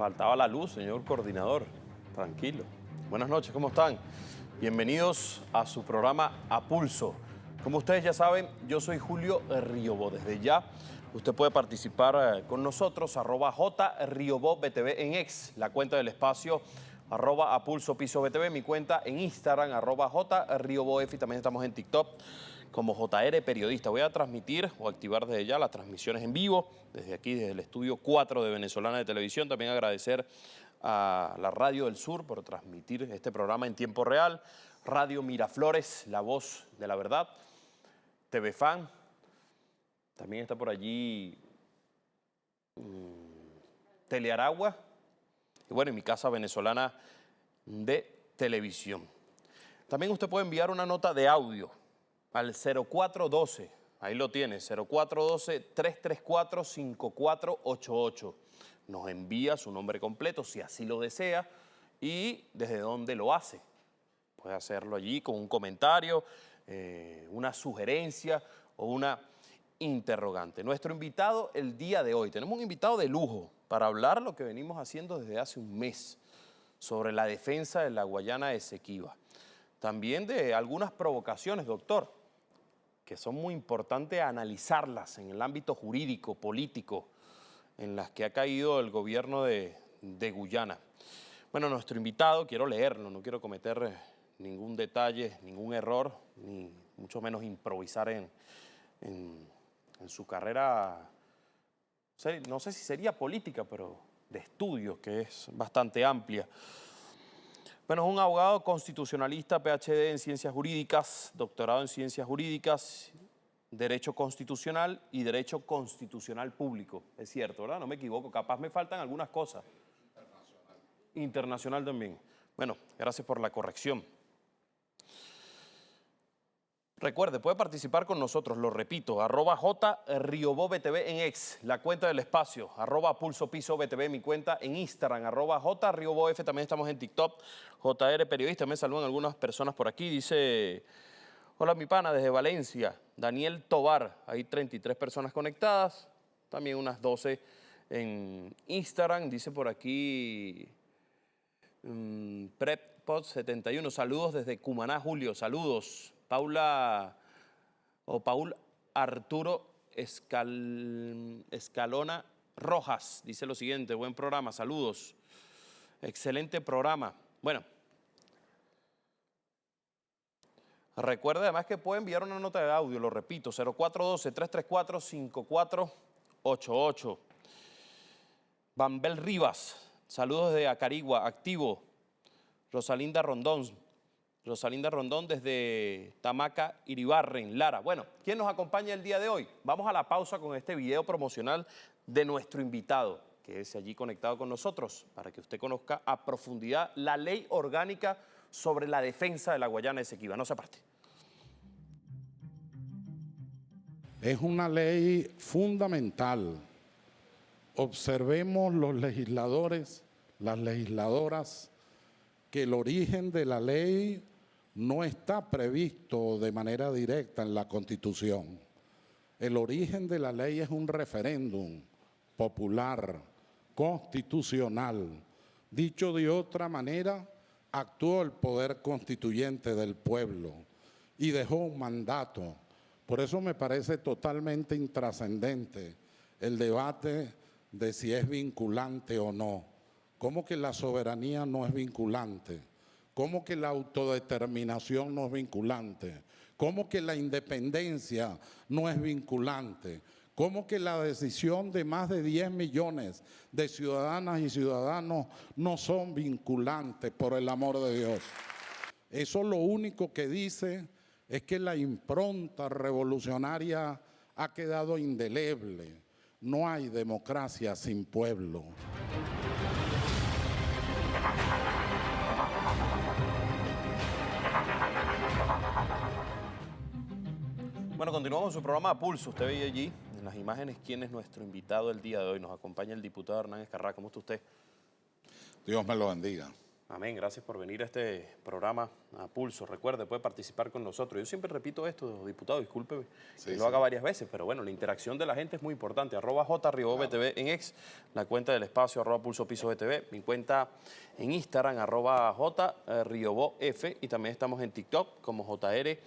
Faltaba la luz, señor coordinador. Tranquilo. Buenas noches, ¿cómo están? Bienvenidos a su programa A Pulso. Como ustedes ya saben, yo soy Julio Riobó. Desde ya, usted puede participar con nosotros, @JRiobóBTV en X, la cuenta del espacio, @APulsoPisoBTV, mi cuenta en Instagram, @JRiobóF, y también estamos en TikTok como JR Periodista. Voy a transmitir o activar desde ya las transmisiones en vivo, desde aquí, desde el estudio 4 de Venezolana de Televisión. También agradecer a la Radio del Sur por transmitir este programa en tiempo real, Radio Miraflores, La Voz de la Verdad, TV Fan, también está por allí Telearagua, y bueno, en mi casa venezolana de televisión. También usted puede enviar una nota de audio al 0412, ahí lo tiene, 0412-334-5488. Nos envía su nombre completo, si así lo desea, y desde dónde lo hace. Puede hacerlo allí con un comentario, una sugerencia o una interrogante. Nuestro invitado el día de hoy, tenemos un invitado de lujo para hablar lo que venimos haciendo desde hace un mes sobre la defensa de la Guayana Esequiba. También de algunas provocaciones, doctor, que son muy importantes analizarlas en el ámbito jurídico, político, en las que ha caído el gobierno de Guyana. Bueno, nuestro invitado, quiero leerlo, no quiero cometer ningún detalle, ningún error, ni mucho menos improvisar en su carrera, no sé si sería política, pero de estudios, que es bastante amplia. Bueno, es un abogado constitucionalista, PhD en Ciencias Jurídicas, doctorado en Ciencias Jurídicas, Derecho Constitucional y Derecho Constitucional Público. Es cierto, ¿verdad? No me equivoco, capaz me faltan algunas cosas. Internacional también. Bueno, gracias por la corrección. Recuerde, puede participar con nosotros, lo repito, @JRiobóBTV en X, la cuenta del espacio, @PulsoPisoBTV, mi cuenta en Instagram, @JRiobóF, también estamos en TikTok, JR Periodista. Me saludan algunas personas por aquí, dice: hola mi pana, desde Valencia, Daniel Tobar, hay 33 personas conectadas, también unas 12 en Instagram, dice por aquí PrepPod71, saludos desde Cumaná, Julio, saludos. Paul Arturo Escalona Rojas dice lo siguiente: buen programa, saludos, excelente programa. Bueno, recuerde además que puede enviar una nota de audio, lo repito, 0412-334-5488. Bambel Rivas, saludos desde Acarigua, activo. Rosalinda Rondón desde Tamaca, Iribarren, Lara. Bueno, ¿quién nos acompaña el día de hoy? Vamos a la pausa con este video promocional de nuestro invitado, que es allí conectado con nosotros, para que usted conozca a profundidad la ley orgánica sobre la defensa de la Guayana Esequiba. No se aparte. Es una ley fundamental. Observemos los legisladores, las legisladoras, que el origen de la ley no está previsto de manera directa en la Constitución. El origen de la ley es un referéndum popular, constitucional. Dicho de otra manera, actuó el poder constituyente del pueblo y dejó un mandato. Por eso me parece totalmente intrascendente el debate de si es vinculante o no. ¿Cómo que la soberanía no es vinculante? ¿Cómo que la autodeterminación no es vinculante? ¿Cómo que la independencia no es vinculante? ¿Cómo que la decisión de más de 10 millones de ciudadanas y ciudadanos no son vinculantes, por el amor de Dios? Eso lo único que dice es que la impronta revolucionaria ha quedado indeleble. No hay democracia sin pueblo. Bueno, continuamos con su programa A Pulso. Usted ve allí en las imágenes quién es nuestro invitado el día de hoy. Nos acompaña el diputado Hernán Escarrá. ¿Cómo está usted? Dios me lo bendiga. Amén, gracias por venir a este programa a Pulso. Recuerde, puede participar con nosotros. Yo siempre repito esto, diputado, discúlpeme que lo haga varias veces, pero bueno, la interacción de la gente es muy importante. @JRiobetv en X, la cuenta del espacio @PulsoPiso.btv, mi cuenta en Instagram @JRiobotF, y también estamos en TikTok como JR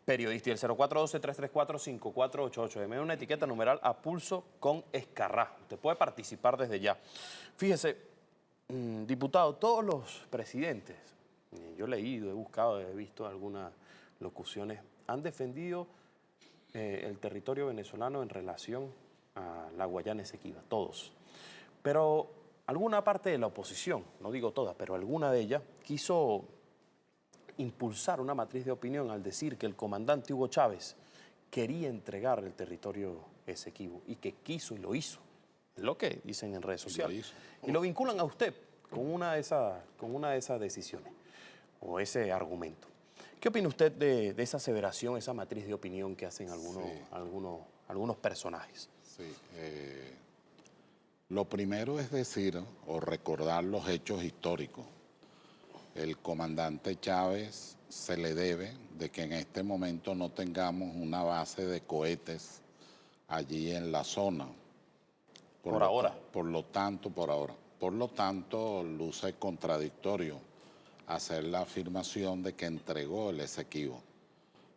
Periodista, y el 0412-334-5488. Deme una etiqueta numeral a Pulso con Escarrá. Usted puede participar desde ya. Fíjese, diputado, todos los presidentes, yo he leído, he buscado, he visto algunas locuciones, han defendido el territorio venezolano en relación a la Guayana Esequiba, todos. Pero alguna parte de la oposición, no digo todas, pero alguna de ellas, quiso impulsar una matriz de opinión al decir que el comandante Hugo Chávez quería entregar el territorio Esequibo y que quiso y lo hizo. Es lo que dicen en redes sociales. Y lo vinculan a usted con una de esas decisiones o ese argumento. ¿Qué opina usted de esa aseveración, esa matriz de opinión que hacen algunos personajes? Sí, lo primero es decir o recordar los hechos históricos. El comandante Chávez se le debe de que en este momento no tengamos una base de cohetes allí en la zona. Por ahora. Por lo tanto, luce contradictorio hacer la afirmación de que entregó el Esequibo.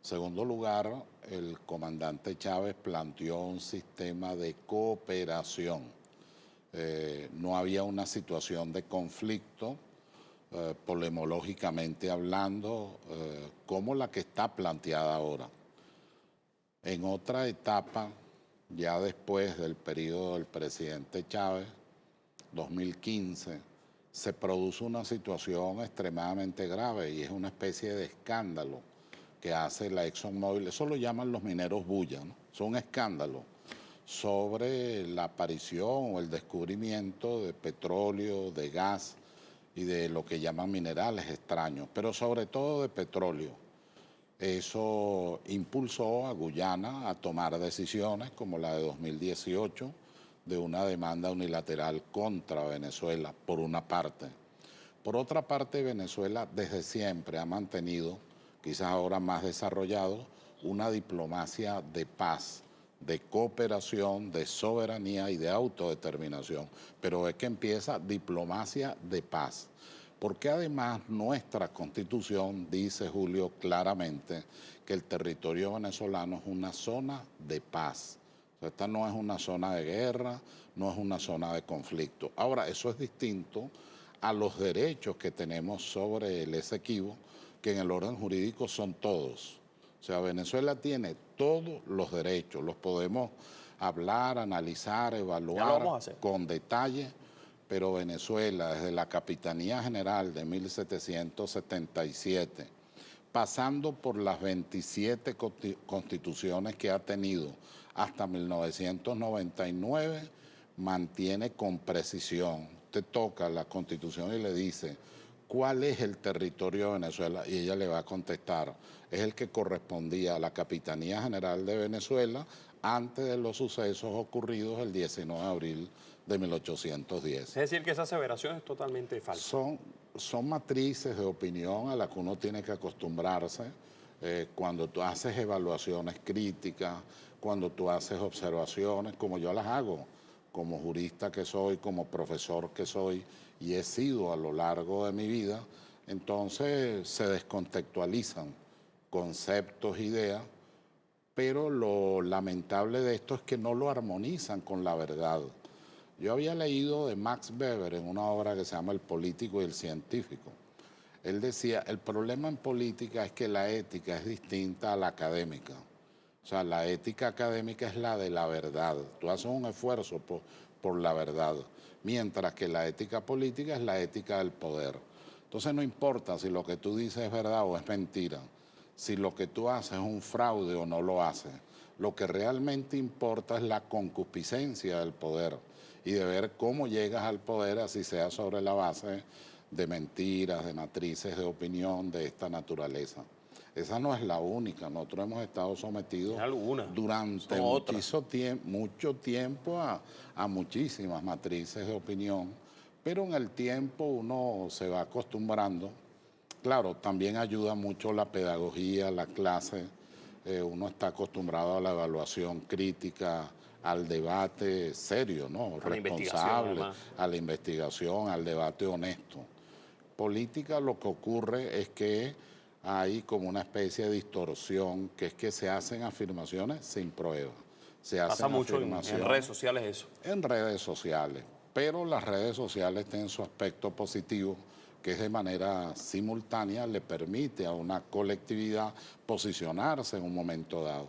Segundo lugar, el comandante Chávez planteó un sistema de cooperación. No había una situación de conflicto, polemológicamente hablando, como la que está planteada ahora. En otra etapa, ya después del periodo del presidente Chávez, 2015, se produce una situación extremadamente grave y es una especie de escándalo que hace la ExxonMobil. Eso lo llaman los mineros bulla, ¿no? Es un escándalo sobre la aparición o el descubrimiento de petróleo, de gas y de lo que llaman minerales extraños, pero sobre todo de petróleo. Eso impulsó a Guyana a tomar decisiones como la de 2018 de una demanda unilateral contra Venezuela, por una parte. Por otra parte, Venezuela desde siempre ha mantenido, quizás ahora más desarrollado, una diplomacia de paz, de cooperación, de soberanía y de autodeterminación. Pero es que empieza diplomacia de paz. Porque además nuestra Constitución dice, Julio, claramente que el territorio venezolano es una zona de paz. O sea, esta no es una zona de guerra, no es una zona de conflicto. Ahora, eso es distinto a los derechos que tenemos sobre el Esequibo, que en el orden jurídico son todos. O sea, Venezuela tiene todos los derechos, los podemos hablar, analizar, evaluar con detalle, pero Venezuela, desde la Capitanía General de 1777, pasando por las 27 constituciones que ha tenido hasta 1999, mantiene con precisión. Usted toca la Constitución y le dice, ¿cuál es el territorio de Venezuela? Y ella le va a contestar, es el que correspondía a la Capitanía General de Venezuela antes de los sucesos ocurridos el 19 de abril de 1810. Es decir, que esa aseveración es totalmente falsa. Son matrices de opinión a las que uno tiene que acostumbrarse cuando tú haces evaluaciones críticas, cuando tú haces observaciones, como yo las hago, como jurista que soy, como profesor que soy, y he sido a lo largo de mi vida. Entonces se descontextualizan conceptos, ideas, pero lo lamentable de esto es que no lo armonizan con la verdad. Yo había leído de Max Weber en una obra que se llama El político y el científico. Él decía, el problema en política es que la ética es distinta a la académica. O sea, la ética académica es la de la verdad. Tú haces un esfuerzo por la verdad, mientras que la ética política es la ética del poder. Entonces no importa si lo que tú dices es verdad o es mentira, si lo que tú haces es un fraude o no lo haces. Lo que realmente importa es la concupiscencia del poder y de ver cómo llegas al poder, así sea sobre la base de mentiras, de matrices de opinión de esta naturaleza. Esa no es la única. Nosotros hemos estado sometidos durante mucho tiempo a muchísimas matrices de opinión, pero en el tiempo uno se va acostumbrando. Claro, también ayuda mucho la pedagogía, la clase. Uno está acostumbrado a la evaluación crítica, al debate serio, ¿no? A la investigación, Responsable, además. a la investigación, al debate honesto. Política lo que ocurre es que hay como una especie de distorsión, que es que se hacen afirmaciones sin prueba. Se Pasa hacen mucho en afirmaciones redes sociales eso. en redes sociales, pero las redes sociales tienen su aspecto positivo, que es de manera simultánea, le permite a una colectividad posicionarse en un momento dado.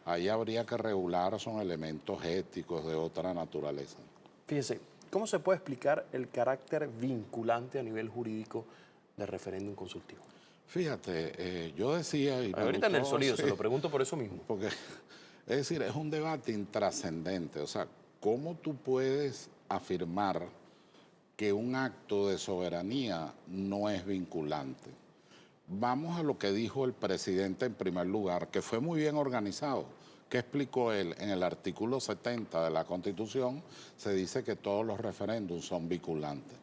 Ahí habría que regular, son elementos éticos de otra naturaleza. Fíjese, ¿cómo se puede explicar el carácter vinculante a nivel jurídico del referéndum consultivo? Fíjate, yo decía... y me Ahorita en el gustó, sonido, sí, se lo pregunto por eso mismo. porque, es decir, es un debate intrascendente. O sea, ¿cómo tú puedes afirmar que un acto de soberanía no es vinculante? Vamos a lo que dijo el presidente en primer lugar, que fue muy bien organizado. ¿Qué explicó él? En el artículo 70 de la Constitución se dice que todos los referéndums son vinculantes.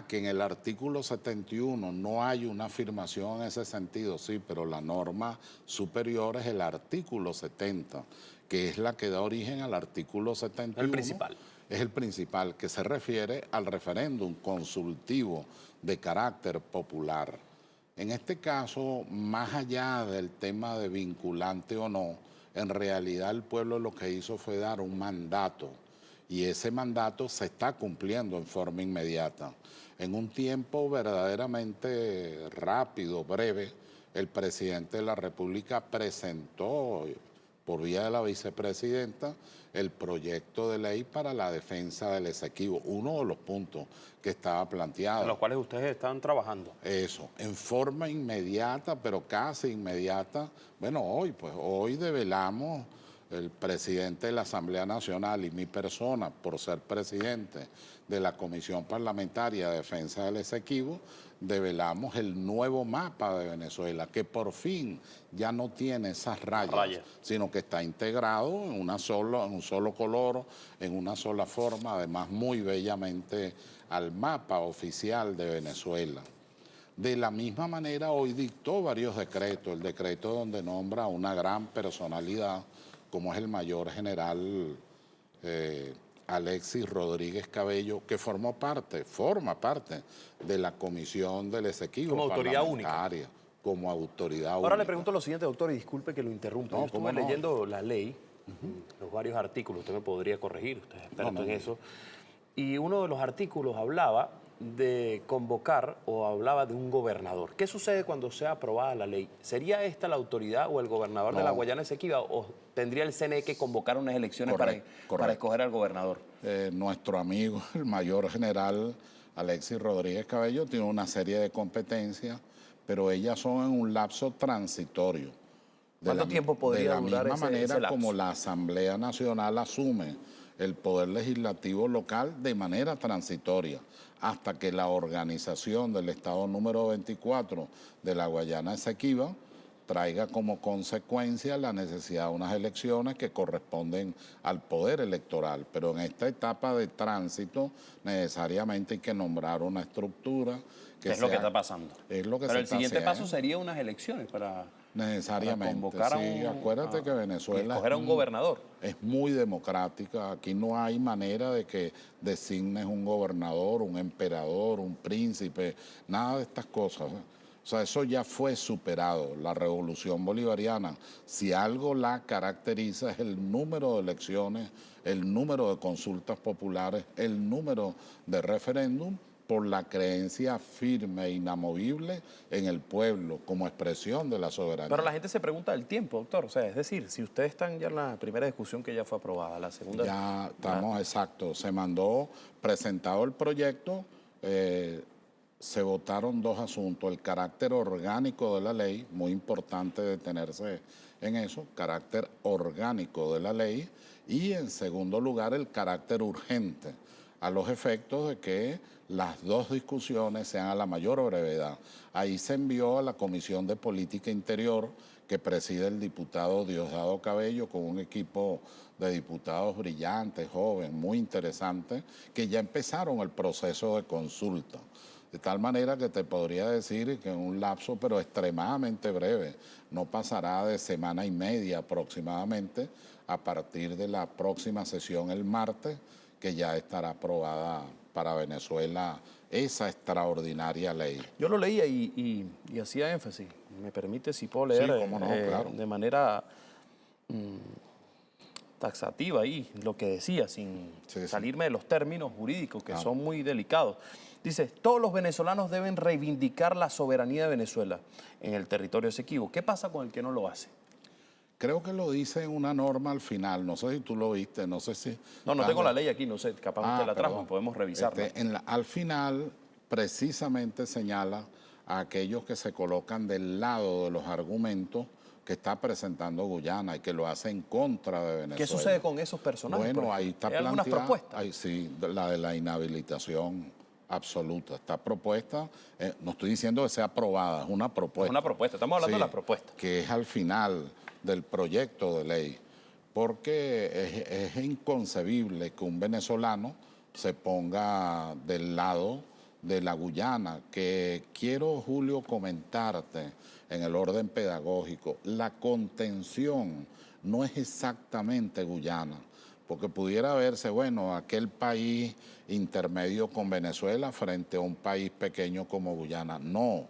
Que en el artículo 71 no hay una afirmación en ese sentido, sí, pero la norma superior es el artículo 70, que es la que da origen al artículo 71. El principal. Es el principal, que se refiere al referéndum consultivo de carácter popular. En este caso, más allá del tema de vinculante o no, en realidad el pueblo lo que hizo fue dar un mandato y ese mandato se está cumpliendo en forma inmediata. En un tiempo verdaderamente rápido, breve, el presidente de la República presentó por vía de la vicepresidenta el proyecto de ley para la defensa del Esequibo, uno de los puntos que estaba planteado. En los cuales ustedes están trabajando. Eso, en forma inmediata, pero casi inmediata. Bueno, hoy develamos el presidente de la Asamblea Nacional y mi persona, por ser presidente de la Comisión Parlamentaria de Defensa del Esequibo, develamos el nuevo mapa de Venezuela, que por fin ya no tiene esas rayas, sino que está integrado en un solo color, en una sola forma, además muy bellamente al mapa oficial de Venezuela. De la misma manera, hoy dictó varios decretos, el decreto donde nombra a una gran personalidad, como es el mayor general Alexis Rodríguez Cabello, que forma parte de la Comisión del Esequibo como autoridad única. Como autoridad única. Ahora le pregunto lo siguiente, doctor, y disculpe que lo interrumpa. No, Yo estuve leyendo la ley, los varios artículos, usted me podría corregir, usted es experto en eso, y uno de los artículos hablaba de convocar o hablaba de un gobernador. ¿Qué sucede cuando sea aprobada la ley? ¿Sería esta la autoridad o el gobernador de la Guayana Esequiba o tendría el CNE que convocar unas elecciones para escoger al gobernador? Nuestro amigo, el mayor general Alexis Rodríguez Cabello, tiene una serie de competencias, pero ellas son en un lapso transitorio. ¿Cuánto tiempo podría durar ese lapso? De la misma manera como la Asamblea Nacional asume el poder legislativo local de manera transitoria, hasta que la organización del Estado número 24 de la Guayana Esequiba traiga como consecuencia la necesidad de unas elecciones que corresponden al poder electoral. Pero en esta etapa de tránsito necesariamente hay que nombrar una estructura. Es lo que está pasando. Es lo que Pero se el siguiente está paso sería unas elecciones para... necesariamente. Convocar sí, acuérdate que Venezuela escoger a un gobernador. Es muy democrática. Aquí no hay manera de que designes un gobernador, un emperador, un príncipe, nada de estas cosas. O sea, eso ya fue superado. La revolución bolivariana, si algo la caracteriza, es el número de elecciones, el número de consultas populares, el número de referéndum, por la creencia firme e inamovible en el pueblo como expresión de la soberanía. Pero la gente se pregunta del tiempo, doctor. O sea, es decir, si ustedes están ya en la primera discusión que ya fue aprobada, la segunda... Ya estamos, exacto. Se mandó, presentado el proyecto, se votaron dos asuntos. El carácter orgánico de la ley, muy importante detenerse en eso, carácter orgánico de la ley, y en segundo lugar el carácter urgente. a los efectos de que las dos discusiones sean a la mayor brevedad. Ahí se envió a la Comisión de Política Interior, que preside el diputado Diosdado Cabello, con un equipo de diputados brillantes, jóvenes, muy interesantes, que ya empezaron el proceso de consulta. De tal manera que te podría decir que en un lapso, pero extremadamente breve, no pasará de semana y media aproximadamente, a partir de la próxima sesión el martes, que ya estará aprobada para Venezuela esa extraordinaria ley. Yo lo leía y hacía énfasis. Me permite, si puedo leer, Sí, cómo no, claro. de manera taxativa ahí lo que decía, sin salirme de los términos jurídicos que son muy delicados. Dice, todos los venezolanos deben reivindicar la soberanía de Venezuela en el territorio Esequibo. ¿Qué pasa con el que no lo hace? Creo que lo dice una norma al final, no sé si tú lo viste, no sé si... No tengo la ley aquí, no sé, capaz usted la trajo, podemos revisarla. Al final, precisamente señala a aquellos que se colocan del lado de los argumentos que está presentando Guyana y que lo hace en contra de Venezuela. ¿Qué sucede con esos personajes? Bueno, ahí está planteada. ¿Hay algunas propuestas? Ahí sí, la de la inhabilitación absoluta. Está propuesta, no estoy diciendo que sea aprobada, es una propuesta. Es una propuesta, estamos hablando de la propuesta. Que es al final del proyecto de ley, porque es inconcebible que un venezolano se ponga del lado de la Guyana, que quiero, Julio, comentarte en el orden pedagógico. La contención no es exactamente Guyana, porque pudiera verse, bueno, aquel país intermedio con Venezuela frente a un país pequeño como Guyana. No,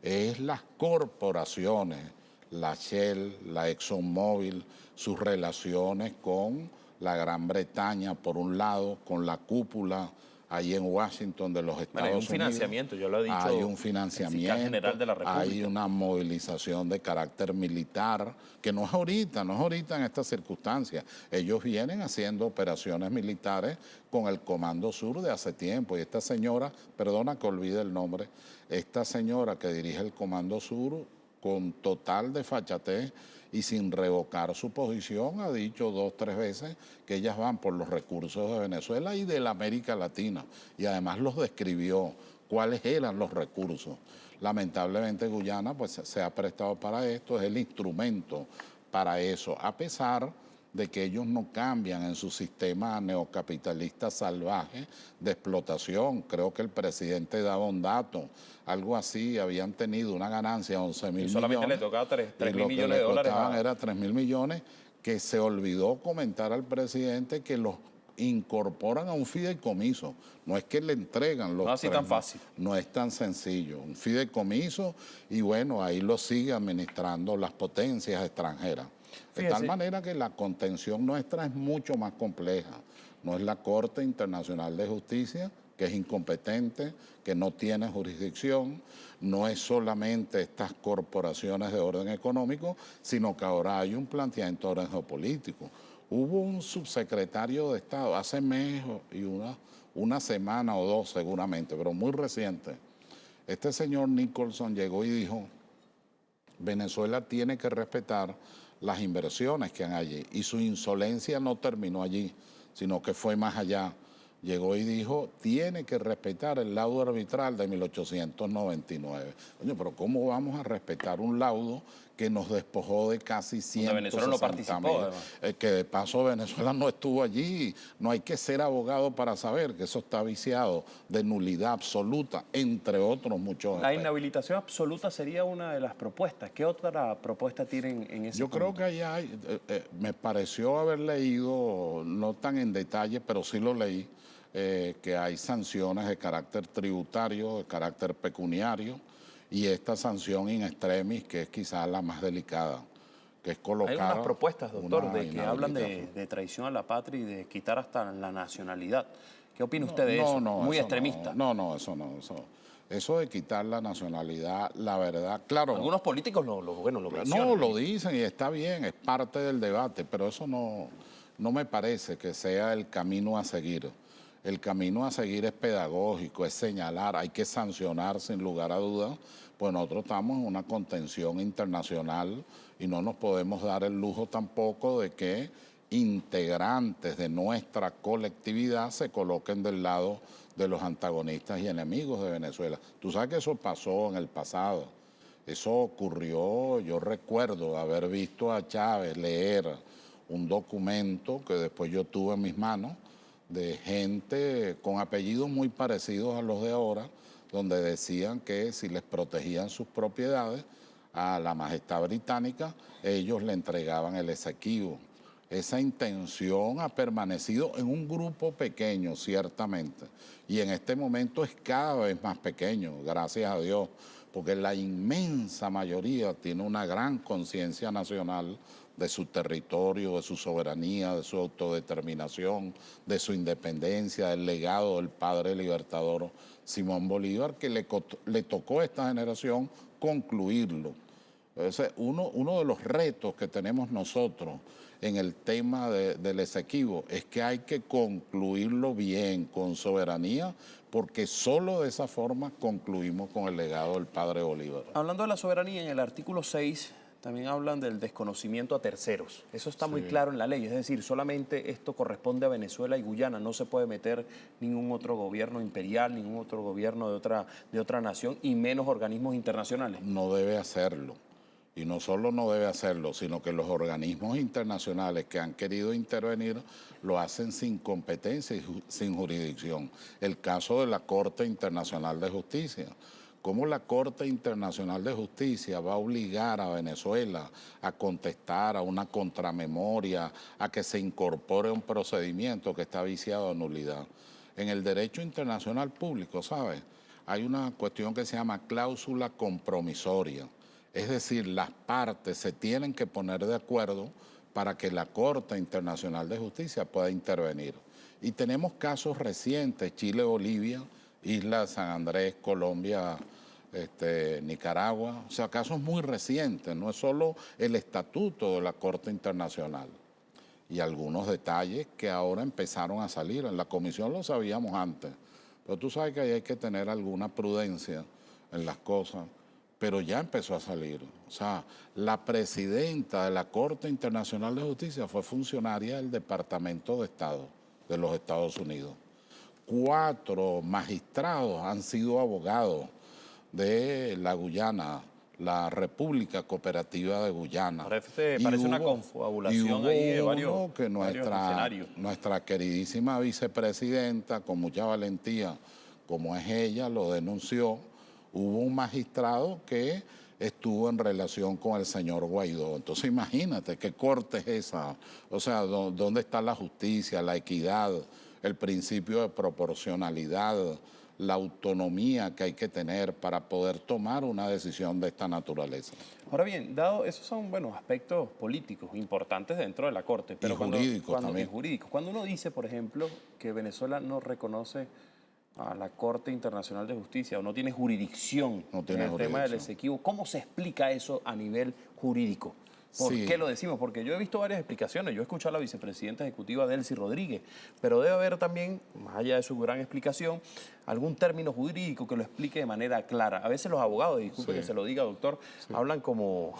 es las corporaciones, la Shell, la ExxonMobil, sus relaciones con la Gran Bretaña, por un lado, con la cúpula ahí en Washington de los Estados Unidos. Hay un financiamiento, yo lo he dicho. Hay un financiamiento, general de la República. Hay una movilización de carácter militar, que no es ahorita en estas circunstancias. Ellos vienen haciendo operaciones militares con el Comando Sur de hace tiempo. Y esta señora, perdona que olvide el nombre, esta señora que dirige el Comando Sur, con total desfachatez y sin revocar su posición, ha dicho 2 o 3 veces que ellas van por los recursos de Venezuela y de la América Latina. Y además los describió cuáles eran los recursos. Lamentablemente Guyana pues se ha prestado para esto, es el instrumento para eso, a pesar de que ellos no cambian en su sistema neocapitalista salvaje de explotación. Creo que el presidente daba un dato, algo así, habían tenido una ganancia de 11.000 millones. Solamente le tocaba 3.000 millones de dólares. Era 3.000 millones, que se olvidó comentar al presidente que los incorporan a un fideicomiso. No es que le entregan los... No así tan fácil. No es tan sencillo. Un fideicomiso y bueno, ahí lo sigue administrando las potencias extranjeras. De tal manera que la contención nuestra es mucho más compleja. No es la Corte Internacional de Justicia, que es incompetente, que no tiene jurisdicción, no es solamente estas corporaciones de orden económico, sino que ahora hay un planteamiento de orden geopolítico. Hubo un subsecretario de Estado hace mes y una semana o 2 seguramente, pero muy reciente. Este señor Nicholson llegó y dijo, Venezuela tiene que respetar las inversiones que hay allí. Y su insolencia no terminó allí, sino que fue más allá. Llegó y dijo, tiene que respetar el laudo arbitral de 1899. Coño, pero ¿cómo vamos a respetar un laudo que nos despojó de casi 160.000? Venezuela no participó, además. Que de paso Venezuela no estuvo allí. No hay que ser abogado para saber que eso está viciado de nulidad absoluta, entre otros muchos La inhabilitación absoluta sería una de las propuestas. ¿Qué otra propuesta tienen en ese Yo creo que ahí hay, me pareció haber leído, no tan en detalle, pero sí lo leí, que hay sanciones de carácter tributario, de carácter pecuniario, y esta sanción in extremis, que es quizás la más delicada, que es colocar... Hay unas propuestas, doctor, de que hablan de traición a la patria y de quitar hasta la nacionalidad. ¿Qué opina usted de eso? Muy extremista. Eso no. Eso de quitar la nacionalidad, la verdad, claro... Algunos políticos lo mencionan. No, lo dicen y está bien, es parte del debate, pero eso no me parece que sea el camino a seguir. El camino a seguir es pedagógico, es señalar, hay que sancionar sin lugar a dudas, pues nosotros estamos en una contención internacional y no nos podemos dar el lujo tampoco de que integrantes de nuestra colectividad se coloquen del lado de los antagonistas y enemigos de Venezuela. Tú sabes que eso pasó en el pasado. Eso ocurrió, yo recuerdo haber visto a Chávez leer un documento que después yo tuve en mis manos de gente con apellidos muy parecidos a los de ahora, donde decían que si les protegían sus propiedades a la majestad británica, ellos le entregaban el Esequibo. Esa intención ha permanecido en un grupo pequeño, ciertamente, y en este momento es cada vez más pequeño, gracias a Dios, porque la inmensa mayoría tiene una gran conciencia nacional de su territorio, de su soberanía, de su autodeterminación, de su independencia, del legado del padre libertador Simón Bolívar, que le tocó a esta generación concluirlo. Entonces, uno de los retos que tenemos nosotros en el tema del Esequibo es que hay que concluirlo bien, con soberanía, porque solo de esa forma concluimos con el legado del padre Bolívar. Hablando de la soberanía, en el artículo 6 también hablan del desconocimiento a terceros. Eso está muy claro en la ley, es decir, solamente esto corresponde a Venezuela y Guyana, no se puede meter ningún otro gobierno imperial, ningún otro gobierno de otra nación y menos organismos internacionales. No debe hacerlo. Y no solo no debe hacerlo, sino que los organismos internacionales que han querido intervenir lo hacen sin competencia y sin jurisdicción. El caso de la Corte Internacional de Justicia. ¿Cómo la Corte Internacional de Justicia va a obligar a Venezuela a contestar a una contramemoria, a que se incorpore un procedimiento que está viciado a nulidad? En el derecho internacional público, ¿sabes? Hay una cuestión que se llama cláusula compromisoria. Es decir, las partes se tienen que poner de acuerdo para que la Corte Internacional de Justicia pueda intervenir. Y tenemos casos recientes, Chile, Bolivia, Isla San Andrés, Colombia, Nicaragua, o sea, casos muy recientes, no es solo el estatuto de la Corte Internacional. Y algunos detalles que ahora empezaron a salir, en la comisión lo sabíamos antes, pero tú sabes que ahí hay que tener alguna prudencia en las cosas. Pero ya empezó a salir. O sea, la presidenta de la Corte Internacional de Justicia fue funcionaria del Departamento de Estado de los Estados Unidos. 4 magistrados han sido abogados de la Guyana, la República Cooperativa de Guyana. Parece una confabulación ahí de varios funcionarios. Nuestra queridísima vicepresidenta, con mucha valentía, como es ella, lo denunció. Hubo un magistrado que estuvo en relación con el señor Guaidó. Entonces imagínate, ¿qué corte es esa? O sea, ¿dónde está la justicia, la equidad, el principio de proporcionalidad, la autonomía que hay que tener para poder tomar una decisión de esta naturaleza? Ahora bien, dado esos son aspectos políticos importantes dentro de la Corte, pero jurídicos también. Jurídicos. Cuando uno dice, por ejemplo, que Venezuela no reconoce a la Corte Internacional de Justicia o no tiene jurisdicción en el tema del Esequibo, ¿cómo se explica eso a nivel jurídico? ¿Por qué lo decimos? Porque yo he visto varias explicaciones. Yo he escuchado a la vicepresidenta ejecutiva Delcy Rodríguez, pero debe haber también, más allá de su gran explicación, algún término jurídico que lo explique de manera clara. A veces los abogados, disculpe que se lo diga, doctor, hablan como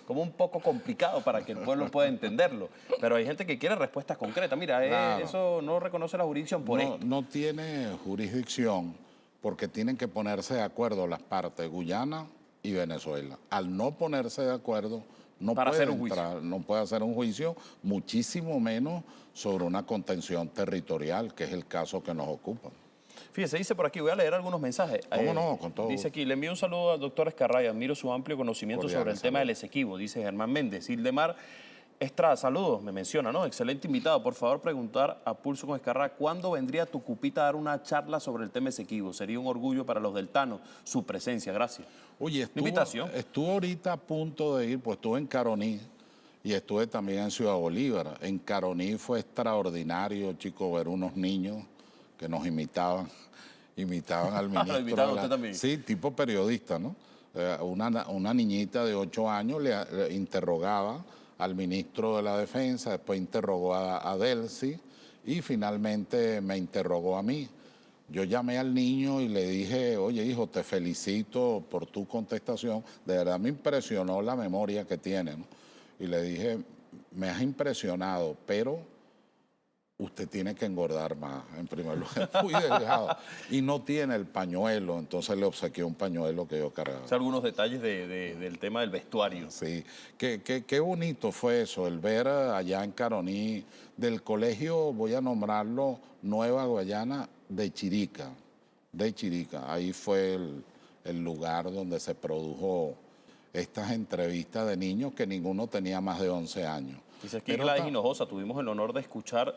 un poco complicado para que el pueblo pueda entenderlo. Pero hay gente que quiere respuestas concretas. Mira, eso no reconoce la jurisdicción por esto. No tiene jurisdicción porque tienen que ponerse de acuerdo las partes, Guyana y Venezuela. Al no ponerse de acuerdo, no puede hacer un juicio, muchísimo menos sobre una contención territorial, que es el caso que nos ocupa. Fíjese, dice por aquí, voy a leer algunos mensajes. ¿Cómo no? Con todo. Dice aquí, le envío un saludo al doctor Escarraya, admiro su amplio conocimiento sobre el tema del Esequibo, dice Germán Méndez. Ildemar Estrada, saludos, me menciona, ¿no? Excelente invitado. Por favor, preguntar a Pulso con Escarraya, ¿cuándo vendría Tucupita a dar una charla sobre el tema Esequibo? Sería un orgullo para los deltanos su presencia, gracias. Oye, estuvo ahorita a punto de ir, pues estuve en Caroní y estuve también en Ciudad Bolívar. En Caroní fue extraordinario, chico, ver unos niños que nos imitaban al ministro. ¿Lo imitaban usted también? Sí, tipo periodista, ¿no? Una niñita de 8 años le interrogaba al ministro de la Defensa, después interrogó a Delcy y finalmente me interrogó a mí. Yo llamé al niño y le dije, oye hijo, te felicito por tu contestación. De verdad me impresionó la memoria que tiene, ¿no? Y le dije, me has impresionado, pero usted tiene que engordar más, en primer lugar, muy delgado. Y no tiene el pañuelo, entonces le obsequié un pañuelo que yo cargaba. O sea, algunos detalles del tema del vestuario. Sí, qué bonito fue eso, el ver allá en Caroní, del colegio, voy a nombrarlo, Nueva Guayana de Chirica, Ahí fue el lugar donde se produjo estas entrevistas de niños que ninguno tenía más de 11 años. Dice aquí Gladys Hinojosa, tuvimos el honor de escuchar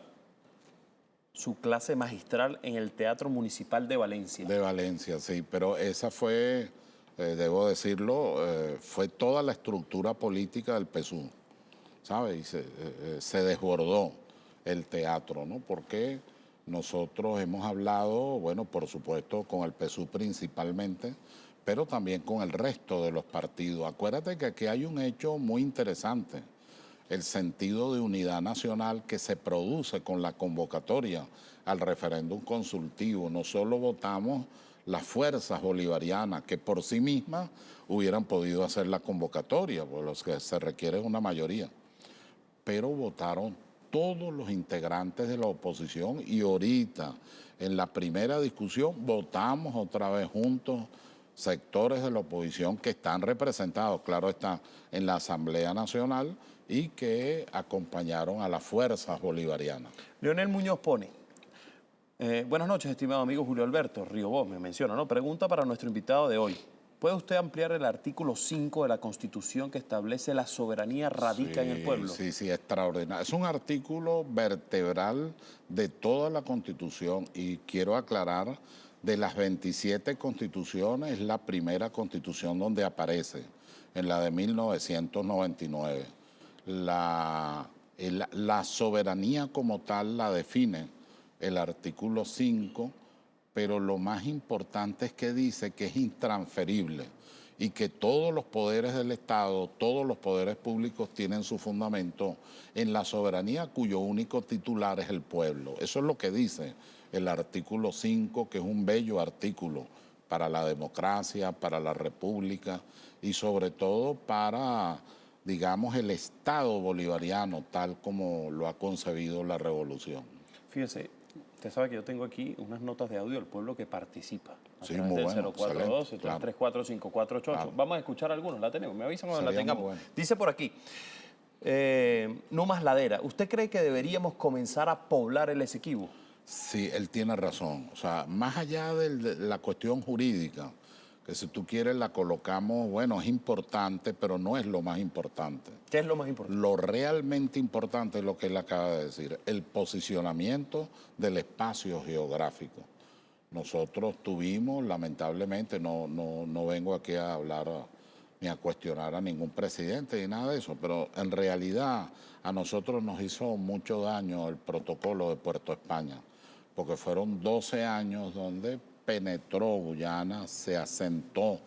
su clase magistral en el Teatro Municipal de Valencia. De Valencia, sí, pero esa fue, debo decirlo, fue toda la estructura política del PSUV, ¿sabes? Y se desbordó el teatro, ¿no? Porque nosotros hemos hablado, bueno, por supuesto, con el PSUV principalmente, pero también con el resto de los partidos. Acuérdate que aquí hay un hecho muy interesante, el sentido de unidad nacional que se produce con la convocatoria al referéndum consultivo. No solo votamos las fuerzas bolivarianas, que por sí mismas hubieran podido hacer la convocatoria, por los que se requiere una mayoría, pero votaron todos los integrantes de la oposición y ahorita, en la primera discusión, votamos otra vez juntos sectores de la oposición que están representados, claro está, en la Asamblea Nacional y que acompañaron a las fuerzas bolivarianas. Leonel Muñoz pone, buenas noches, estimado amigo Julio Alberto Riobó, me menciona, ¿no? Pregunta para nuestro invitado de hoy. ¿Puede usted ampliar el artículo 5 de la Constitución que establece la soberanía radica en el pueblo? Sí, extraordinario. Es un artículo vertebral de toda la Constitución y quiero aclarar, de las 27 constituciones, es la primera constitución donde aparece, en la de 1999. La soberanía como tal la define el artículo 5, pero lo más importante es que dice que es intransferible y que todos los poderes del Estado, todos los poderes públicos tienen su fundamento en la soberanía cuyo único titular es el pueblo. Eso es lo que dice el artículo 5, que es un bello artículo para la democracia, para la república y sobre todo para, digamos, el Estado bolivariano tal como lo ha concebido la revolución. Fíjese, usted sabe que yo tengo aquí unas notas de audio del pueblo que participa. Sí, muy bueno, 042 claro. 334 claro. Vamos a escuchar algunos, la tenemos, me avisan cuando la tengamos. Bueno. Dice por aquí, no más ladera. ¿Usted cree que deberíamos comenzar a poblar el Esequibo? Sí, él tiene razón. O sea, más allá de la cuestión jurídica, que si tú quieres la colocamos, bueno, es importante, pero no es lo más importante. ¿Qué es lo más importante? Lo realmente importante es lo que él acaba de decir, el posicionamiento del espacio geográfico. Nosotros tuvimos, lamentablemente, no vengo aquí a hablar ni a cuestionar a ningún presidente ni nada de eso, pero en realidad a nosotros nos hizo mucho daño el protocolo de Puerto España, porque fueron 12 años donde penetró Guyana, se asentó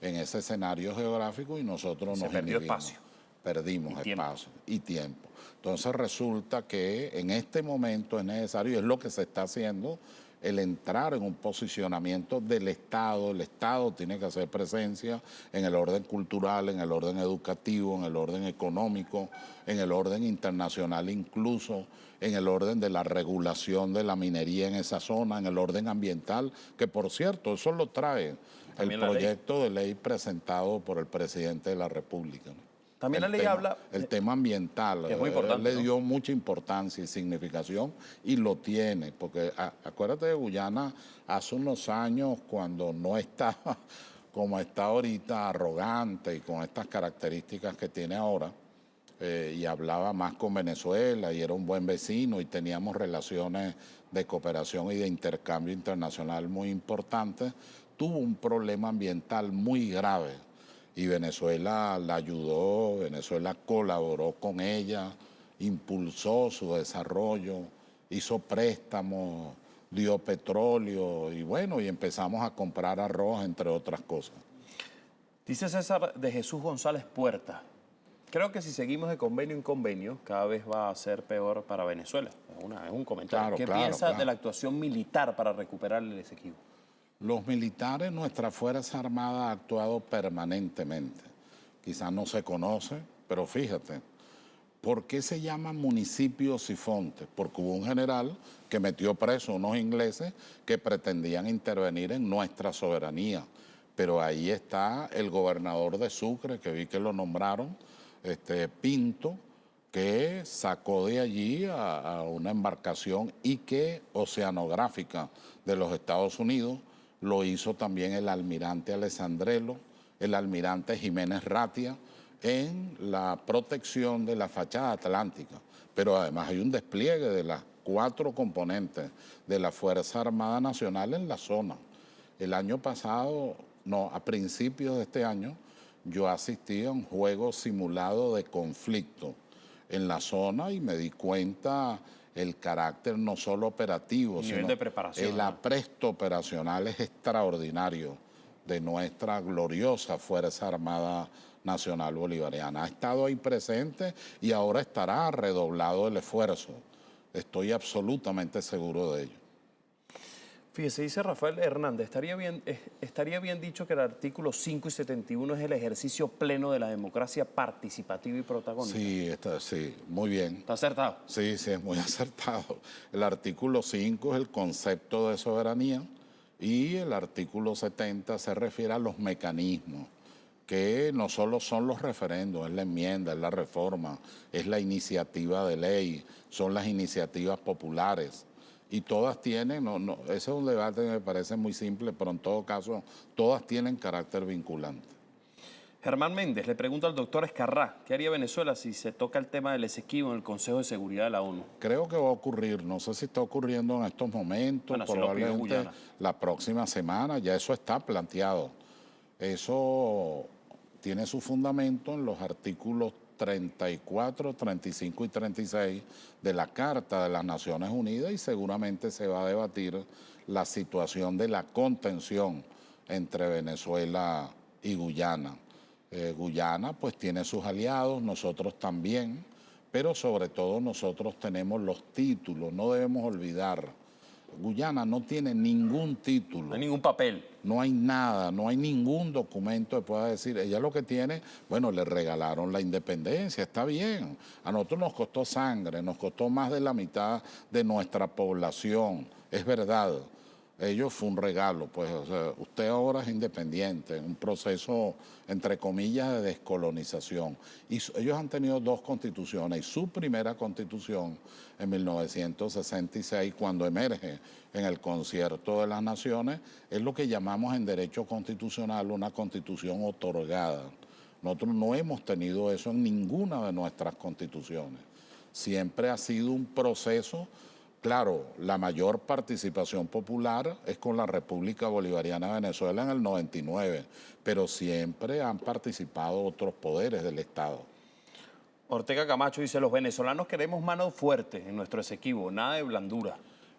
en ese escenario geográfico y nosotros nos perdió espacio. Perdimos espacio y tiempo. Entonces resulta que en este momento es necesario, y es lo que se está haciendo, el entrar en un posicionamiento del Estado. El Estado tiene que hacer presencia en el orden cultural, en el orden educativo, en el orden económico, en el orden internacional incluso, en el orden de la regulación de la minería en esa zona, en el orden ambiental, que por cierto, eso lo trae el proyecto de ley presentado por el presidente de la República, ¿no? También la ley habla... El tema ambiental, que es muy importante, él le dio mucha importancia y significación y lo tiene, porque acuérdate de Guyana hace unos años cuando no estaba como está ahorita, arrogante y con estas características que tiene ahora, y hablaba más con Venezuela y era un buen vecino y teníamos relaciones de cooperación y de intercambio internacional muy importantes, tuvo un problema ambiental muy grave. Y Venezuela la ayudó, Venezuela colaboró con ella, impulsó su desarrollo, hizo préstamos, dio petróleo y bueno, y empezamos a comprar arroz, entre otras cosas. Dice César de Jesús González Puerta, creo que si seguimos de convenio en convenio, cada vez va a ser peor para Venezuela. Es un comentario. ¿Qué piensa de la actuación militar para recuperar el Esequibo? Los militares, nuestra Fuerza Armada ha actuado permanentemente. Quizás no se conoce, pero fíjate, ¿Por qué se llama municipio Sifonte? Porque hubo un general que metió preso a unos ingleses que pretendían intervenir en nuestra soberanía. Pero ahí está el gobernador de Sucre, que vi que lo nombraron, Pinto, que sacó de allí a una embarcación y que oceanográfica de los Estados Unidos lo hizo también el almirante Alessandrelo, el almirante Jiménez Ratia, en la protección de la fachada atlántica. Pero además hay un despliegue de las 4 componentes de la Fuerza Armada Nacional en la zona. El año pasado, no, a principios de este año, yo asistí a un juego simulado de conflicto en la zona y me di cuenta el carácter no solo operativo, sino de preparación, el apresto operacional es extraordinario de nuestra gloriosa Fuerza Armada Nacional Bolivariana. Ha estado ahí presente y ahora estará redoblado el esfuerzo. Estoy absolutamente seguro de ello. Fíjese, dice Rafael Hernández, estaría bien dicho que el artículo 5 y 71 es el ejercicio pleno de la democracia participativa y protagónica. Sí, muy bien. ¿Está acertado? Sí, es muy acertado. El artículo 5 es el concepto de soberanía y el artículo 70 se refiere a los mecanismos, que no solo son los referendos, es la enmienda, es la reforma, es la iniciativa de ley, son las iniciativas populares. Y todas tienen, ese es un debate que me parece muy simple, pero en todo caso, todas tienen carácter vinculante. Germán Méndez le pregunta al doctor Escarrá, ¿qué haría Venezuela si se toca el tema del Esequibo en el Consejo de Seguridad de la ONU? Creo que va a ocurrir, no sé si está ocurriendo en estos momentos, bueno, probablemente la próxima semana, ya eso está planteado. Eso tiene su fundamento en los artículos 34, 35 y 36 de la Carta de las Naciones Unidas y seguramente se va a debatir la situación de la contención entre Venezuela y Guyana. Guyana pues tiene sus aliados, nosotros también, pero sobre todo nosotros tenemos los títulos, no debemos olvidar. Guyana no tiene ningún título. No hay ningún papel. No hay nada, no hay ningún documento que pueda decir. Ella lo que tiene, bueno, le regalaron la independencia, está bien. A nosotros nos costó sangre, nos costó más de la mitad de nuestra población, es verdad. Ellos fue un regalo, pues, o sea, usted ahora es independiente, un proceso, entre comillas, de descolonización. Y ellos han tenido 2 constituciones, y su primera constitución en 1966, cuando emerge en el Concierto de las Naciones, es lo que llamamos en derecho constitucional una constitución otorgada. Nosotros no hemos tenido eso en ninguna de nuestras constituciones. Siempre ha sido un proceso. Claro, la mayor participación popular es con la República Bolivariana de Venezuela en el 99, pero siempre han participado otros poderes del Estado. Ortega Camacho dice, los venezolanos queremos manos fuertes en nuestro Esequibo, nada de blandura.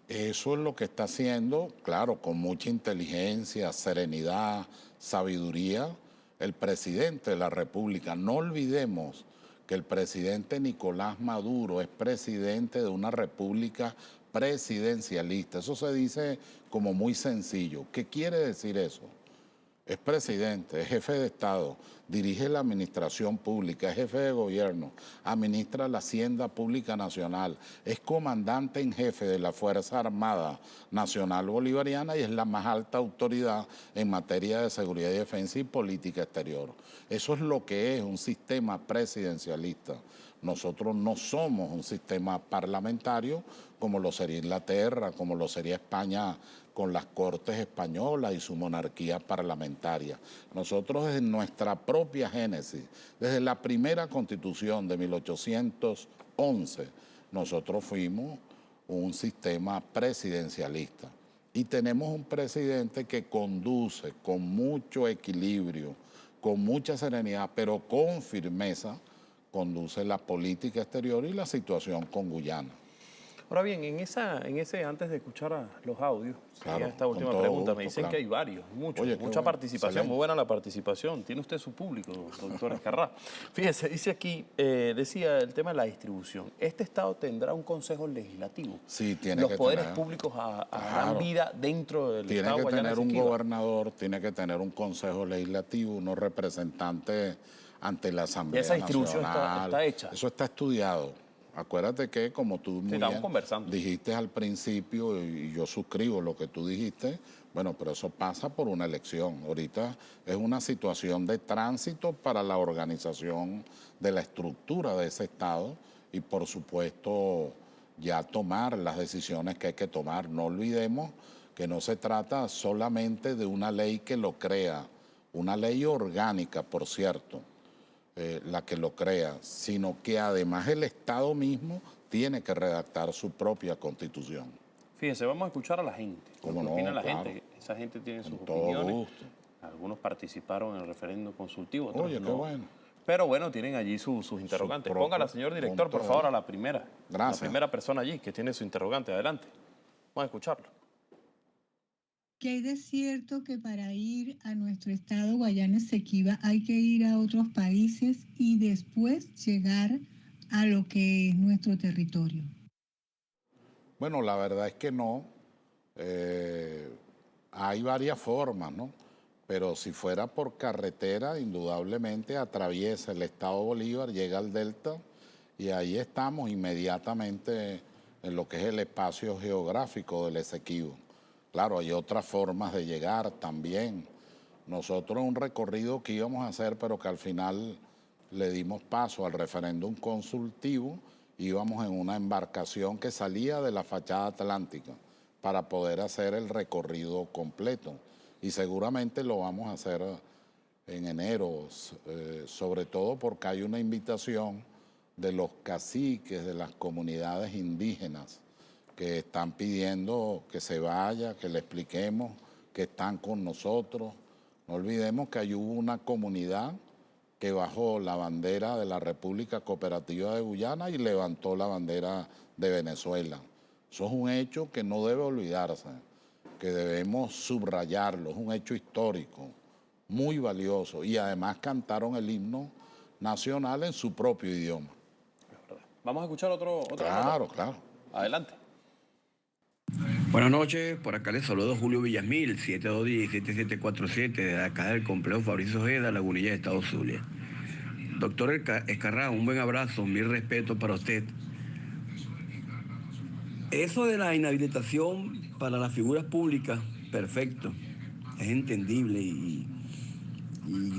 Eso es lo que está haciendo, claro, con mucha inteligencia, serenidad, sabiduría, el presidente de la República. No olvidemos que el presidente Nicolás Maduro es presidente de una república presidencialista. Eso se dice como muy sencillo. ¿Qué quiere decir eso? Es presidente, es jefe de Estado, dirige la administración pública, es jefe de gobierno, administra la Hacienda Pública Nacional, es comandante en jefe de la Fuerza Armada Nacional Bolivariana y es la más alta autoridad en materia de seguridad y defensa y política exterior. Eso es lo que es un sistema presidencialista. Nosotros no somos un sistema parlamentario como lo sería Inglaterra, como lo sería España con las Cortes Españolas y su monarquía parlamentaria. Nosotros desde nuestra propia génesis, desde la primera Constitución de 1811, nosotros fuimos un sistema presidencialista. Y tenemos un presidente que conduce con mucho equilibrio, con mucha serenidad, pero con firmeza, conduce la política exterior y la situación con Guyana. Ahora bien, antes de escuchar a los audios, claro, esta última pregunta, me dicen que hay varios, mucha bueno, participación, excelente. muy buena la participación. Tiene usted su público, doctor Escarrá. Fíjese, dice aquí, decía el tema de la distribución. ¿Este Estado tendrá un consejo legislativo? Sí, tiene Los que poderes tener. públicos harán Claro. vida dentro del Tiene Estado que Guayana tener un Esequiba. gobernador, tiene que tener un consejo legislativo, unos representantes ante la Y Asamblea esa distribución Nacional. está hecha. Eso está estudiado. Acuérdate que, como tú muy estamos bien conversando. dijiste al principio, y yo suscribo lo que tú dijiste, bueno, pero eso pasa por una elección. Ahorita es una situación de tránsito para la organización de la estructura de ese Estado y, por supuesto, ya tomar las decisiones que hay que tomar. No olvidemos que no se trata solamente de una ley que lo crea, una ley orgánica, por cierto, la que lo crea, sino que además el Estado mismo tiene que redactar su propia constitución. Fíjense, vamos a escuchar a la gente. ¿Cómo ¿Qué no? opina la Claro. gente? Esa gente tiene sus Con todo opiniones. gusto. Algunos participaron en el referéndum consultivo, otros Oye, no. qué bueno. Pero bueno, tienen allí sus interrogantes. propio Póngala, señor director, punto por de favor, a vista. la primera. Gracias. La primera persona allí que tiene su interrogante. Adelante. Vamos a escucharlo. ¿Qué hay de cierto que para ir a nuestro estado Guayana Esequiba hay que ir a otros países y después llegar a lo que es nuestro territorio? Bueno, la verdad es que no. Hay varias formas, ¿no? Pero si fuera por carretera, indudablemente atraviesa el estado Bolívar, llega al delta y ahí estamos inmediatamente en lo que es el espacio geográfico del Esequibo. Claro, hay otras formas de llegar también. Nosotros un recorrido que íbamos a hacer, pero que al final le dimos paso al referéndum consultivo, íbamos en una embarcación que salía de la fachada atlántica para poder hacer el recorrido completo. Y seguramente lo vamos a hacer en enero, sobre todo porque hay una invitación de los caciques de las comunidades indígenas que están pidiendo que se vaya, que le expliquemos que están con nosotros. No olvidemos que hay una comunidad que bajó la bandera de la República Cooperativa de Guyana y levantó la bandera de Venezuela. Eso es un hecho que no debe olvidarse, que debemos subrayarlo, es un hecho histórico, muy valioso, y además cantaron el himno nacional en su propio idioma. Vamos a escuchar otra Claro, nota. claro. Adelante. Buenas noches, por acá les saludo Julio Villasmil, 721-7747, de acá del complejo Fabricio Ojeda, Lagunilla de Estado Zulia. Doctor Escarrá, un buen abrazo, mil respeto para usted. Eso de la inhabilitación para las figuras públicas, perfecto, es entendible y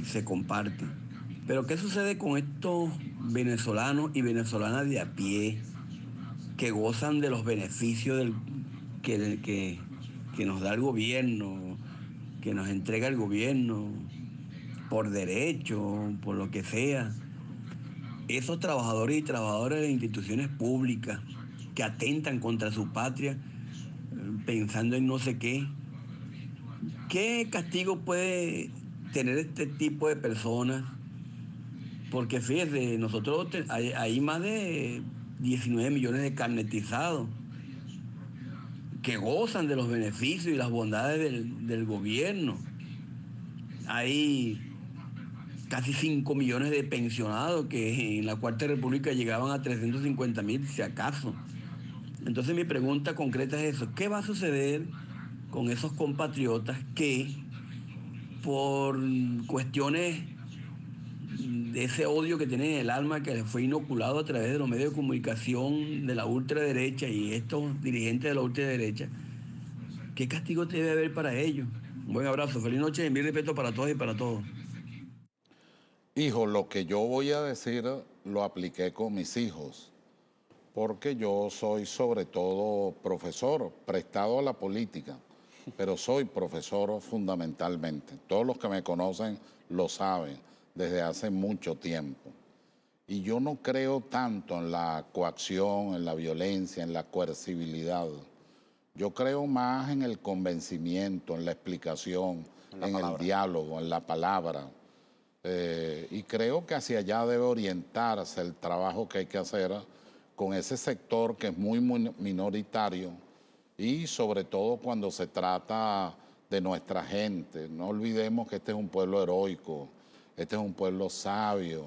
se comparte. Pero ¿qué sucede con estos venezolanos y venezolanas de a pie que gozan de los beneficios que nos da el gobierno, que nos entrega el gobierno, por derecho, por lo que sea? Esos trabajadores y trabajadoras de instituciones públicas que atentan contra su patria, pensando en no sé qué. ¿Qué castigo puede tener este tipo de personas? Porque fíjese, nosotros hay más de 19 millones de carnetizados que gozan de los beneficios y las bondades del gobierno. Hay casi 5 millones de pensionados que en la Cuarta República llegaban a 350.000, si acaso. Entonces mi pregunta concreta es eso: ¿qué va a suceder con esos compatriotas que por cuestiones de ese odio que tienen en el alma, que les fue inoculado a través de los medios de comunicación de la ultraderecha y estos dirigentes de la ultraderecha, qué castigo debe haber para ellos? Un buen abrazo, feliz noche y mil respeto para todos y para todos. Hijo, lo que yo voy a decir lo apliqué con mis hijos, porque yo soy sobre todo profesor, prestado a la política, pero soy profesor fundamentalmente. Todos los que me conocen lo saben desde hace mucho tiempo. Y yo no creo tanto en la coacción, en la violencia, en la coercibilidad. Yo creo más en el convencimiento, en la explicación, en el diálogo, en la palabra. Y creo que hacia allá debe orientarse el trabajo que hay que hacer con ese sector que es muy minoritario y sobre todo cuando se trata de nuestra gente. No olvidemos que este es un pueblo heroico, este es un pueblo sabio,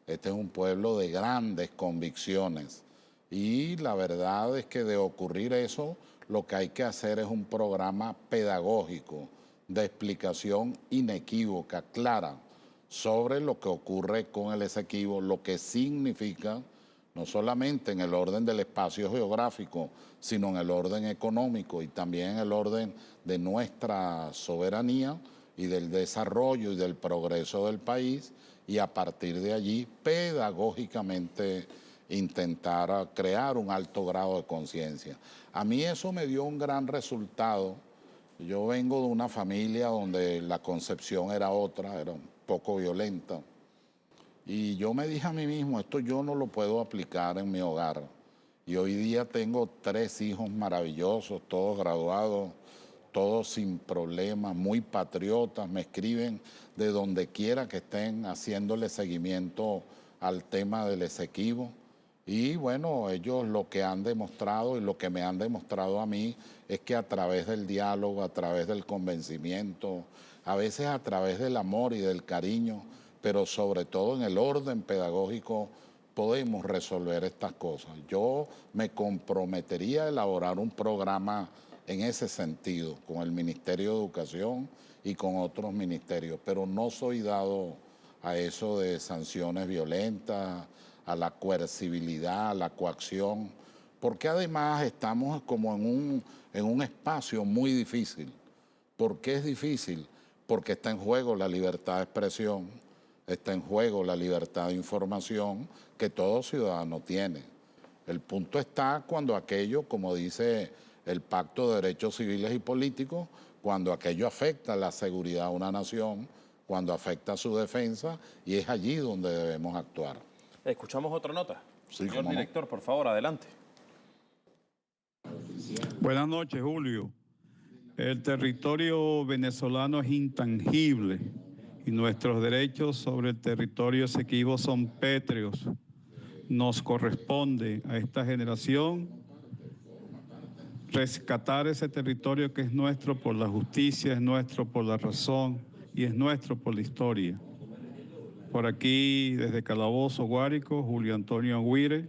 este es un pueblo de grandes convicciones. Y la verdad es que de ocurrir eso, lo que hay que hacer es un programa pedagógico de explicación inequívoca, clara, sobre lo que ocurre con el Esequibo, lo que significa, no solamente en el orden del espacio geográfico, sino en el orden económico y también en el orden de nuestra soberanía y del desarrollo y del progreso del país, y a partir de allí pedagógicamente intentar crear un alto grado de conciencia. A mí eso me dio un gran resultado. Yo vengo de una familia donde la concepción era otra, era un poco violenta. Y yo me dije a mí mismo, esto yo no lo puedo aplicar en mi hogar. Y hoy día tengo 3 hijos maravillosos, todos graduados, todos sin problemas, muy patriotas, me escriben de donde quiera que estén haciéndole seguimiento al tema del Esequibo. Y bueno, ellos lo que han demostrado y lo que me han demostrado a mí es que a través del diálogo, a través del convencimiento, a veces a través del amor y del cariño, pero sobre todo en el orden pedagógico, podemos resolver estas cosas. Yo me comprometería a elaborar un programa en ese sentido, con el Ministerio de Educación y con otros ministerios, pero no soy dado a eso de sanciones violentas, a la coercibilidad, a la coacción, porque además estamos como en un espacio muy difícil. ¿Por qué es difícil? Porque está en juego la libertad de expresión, está en juego la libertad de información que todo ciudadano tiene. El punto está cuando aquello, como dice el Pacto de Derechos Civiles y Políticos, cuando aquello afecta la seguridad de una nación, cuando afecta su defensa, y es allí donde debemos actuar. Escuchamos otra nota. Sí, Señor director, por favor, adelante. Buenas noches, Julio. El territorio venezolano es intangible y nuestros derechos sobre el territorio Esequibo son pétreos. Nos corresponde a esta generación rescatar ese territorio que es nuestro por la justicia, es nuestro por la razón y es nuestro por la historia. Por aquí, desde Calabozo, Guárico, Julio Antonio Aguirre,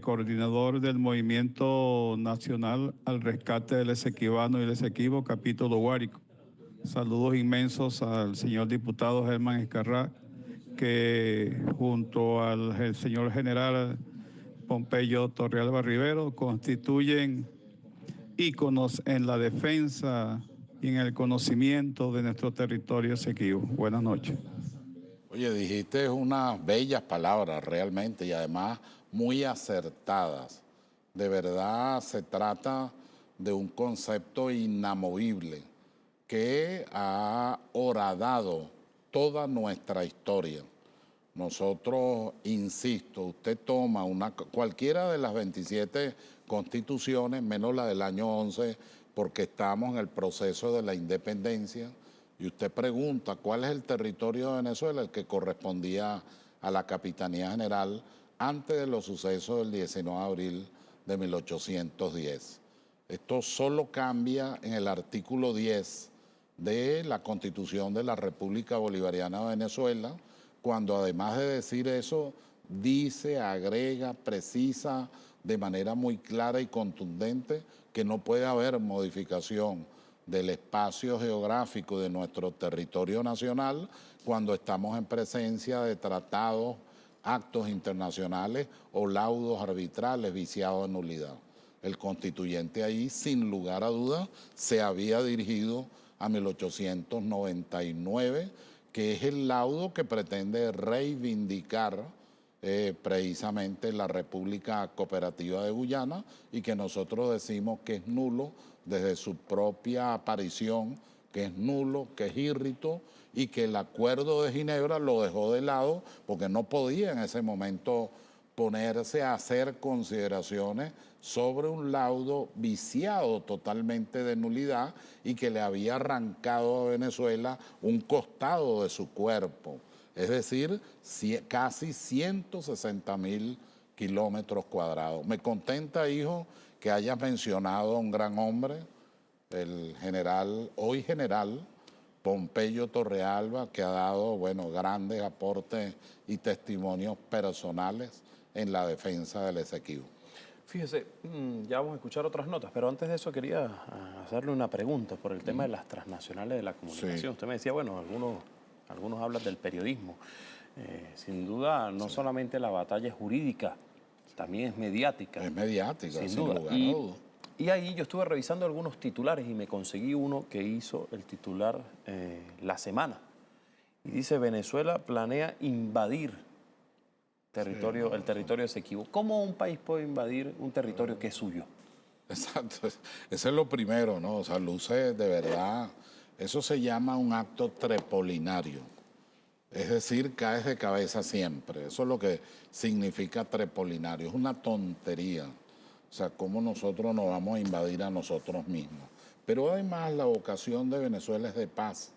coordinador del Movimiento Nacional al Rescate del Esequibano y el Esequibo, capítulo Guárico. Saludos inmensos al señor diputado Germán Escarrá, que junto al señor general Pompeyo Torrealba Rivero constituyen íconos en la defensa y en el conocimiento de nuestro territorio Esequibo. Buenas noches. Oye, dijiste unas bellas palabras realmente y además muy acertadas. De verdad se trata de un concepto inamovible que ha horadado toda nuestra historia. Nosotros, insisto, usted toma cualquiera de las 27 constituciones, menos la del año 11, porque estamos en el proceso de la independencia, y usted pregunta cuál es el territorio de Venezuela, el que correspondía a la Capitanía General antes de los sucesos del 19 de abril de 1810. Esto solo cambia en el artículo 10 de la Constitución de la República Bolivariana de Venezuela, cuando además de decir eso, dice, agrega, precisa de manera muy clara y contundente que no puede haber modificación del espacio geográfico de nuestro territorio nacional cuando estamos en presencia de tratados, actos internacionales o laudos arbitrales viciados de nulidad. El constituyente ahí, sin lugar a dudas, se había dirigido a 1899, que es el laudo que pretende reivindicar precisamente la República Cooperativa de Guyana y que nosotros decimos que es nulo desde su propia aparición, que es nulo, que es írrito y que el Acuerdo de Ginebra lo dejó de lado porque no podía en ese momento ponerse a hacer consideraciones sobre un laudo viciado totalmente de nulidad y que le había arrancado a Venezuela un costado de su cuerpo, es decir, casi 160.000 kilómetros cuadrados. Me contenta, hijo, que hayas mencionado a un gran hombre, el general, hoy general, Pompeyo Torrealba, que ha dado, bueno, grandes aportes y testimonios personales en la defensa del Esequibo. Fíjese, ya vamos a escuchar otras notas, pero antes de eso quería hacerle una pregunta por el tema de las transnacionales de la comunicación. Sí. Usted me decía, bueno, algunos hablan del periodismo. Sin duda, no solamente la batalla es jurídica, también es mediática. Es mediática, sin duda. lugar a dudas. Y ahí yo estuve revisando algunos titulares y me conseguí uno que hizo el titular La Semana. Y dice, Venezuela planea invadir el territorio Esequibo. ¿Cómo un país puede invadir un territorio que es suyo? Exacto, ese es lo primero, ¿no? O sea, luce de verdad, eso se llama un acto trepolinario. Es decir, caes de cabeza siempre. Eso es lo que significa trepolinario. Es una tontería. O sea, cómo nosotros nos vamos a invadir a nosotros mismos. Pero además la vocación de Venezuela es de paz.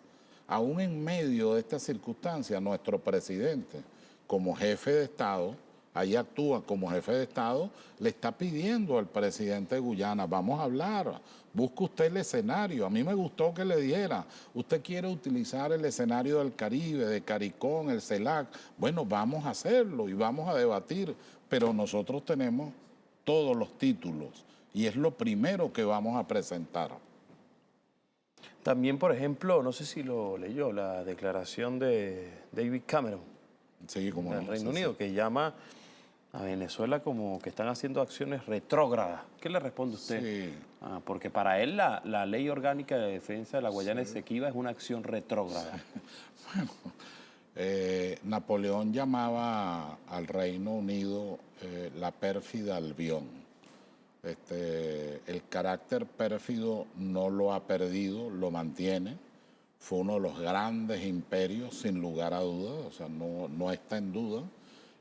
Aún en medio de esta circunstancia, nuestro presidente, como jefe de Estado, ahí actúa como jefe de Estado, le está pidiendo al presidente de Guyana, vamos a hablar, busque usted el escenario. A mí me gustó que le diera, usted quiere utilizar el escenario del Caribe, de CARICOM, el CELAC, bueno, vamos a hacerlo y vamos a debatir, pero nosotros tenemos todos los títulos y es lo primero que vamos a presentar. También, por ejemplo, no sé si lo leyó, la declaración de David Cameron Sí, como del no, Reino sí, Unido, que llama a Venezuela como que están haciendo acciones retrógradas. ¿Qué le responde usted? Sí. Porque para él la ley orgánica de defensa de la Guayana Esequiba es una acción retrógrada. Napoleón llamaba al Reino Unido la pérfida Albión. El carácter pérfido no lo ha perdido, lo mantiene. Fue uno de los grandes imperios, sin lugar a dudas, o sea, no está en duda.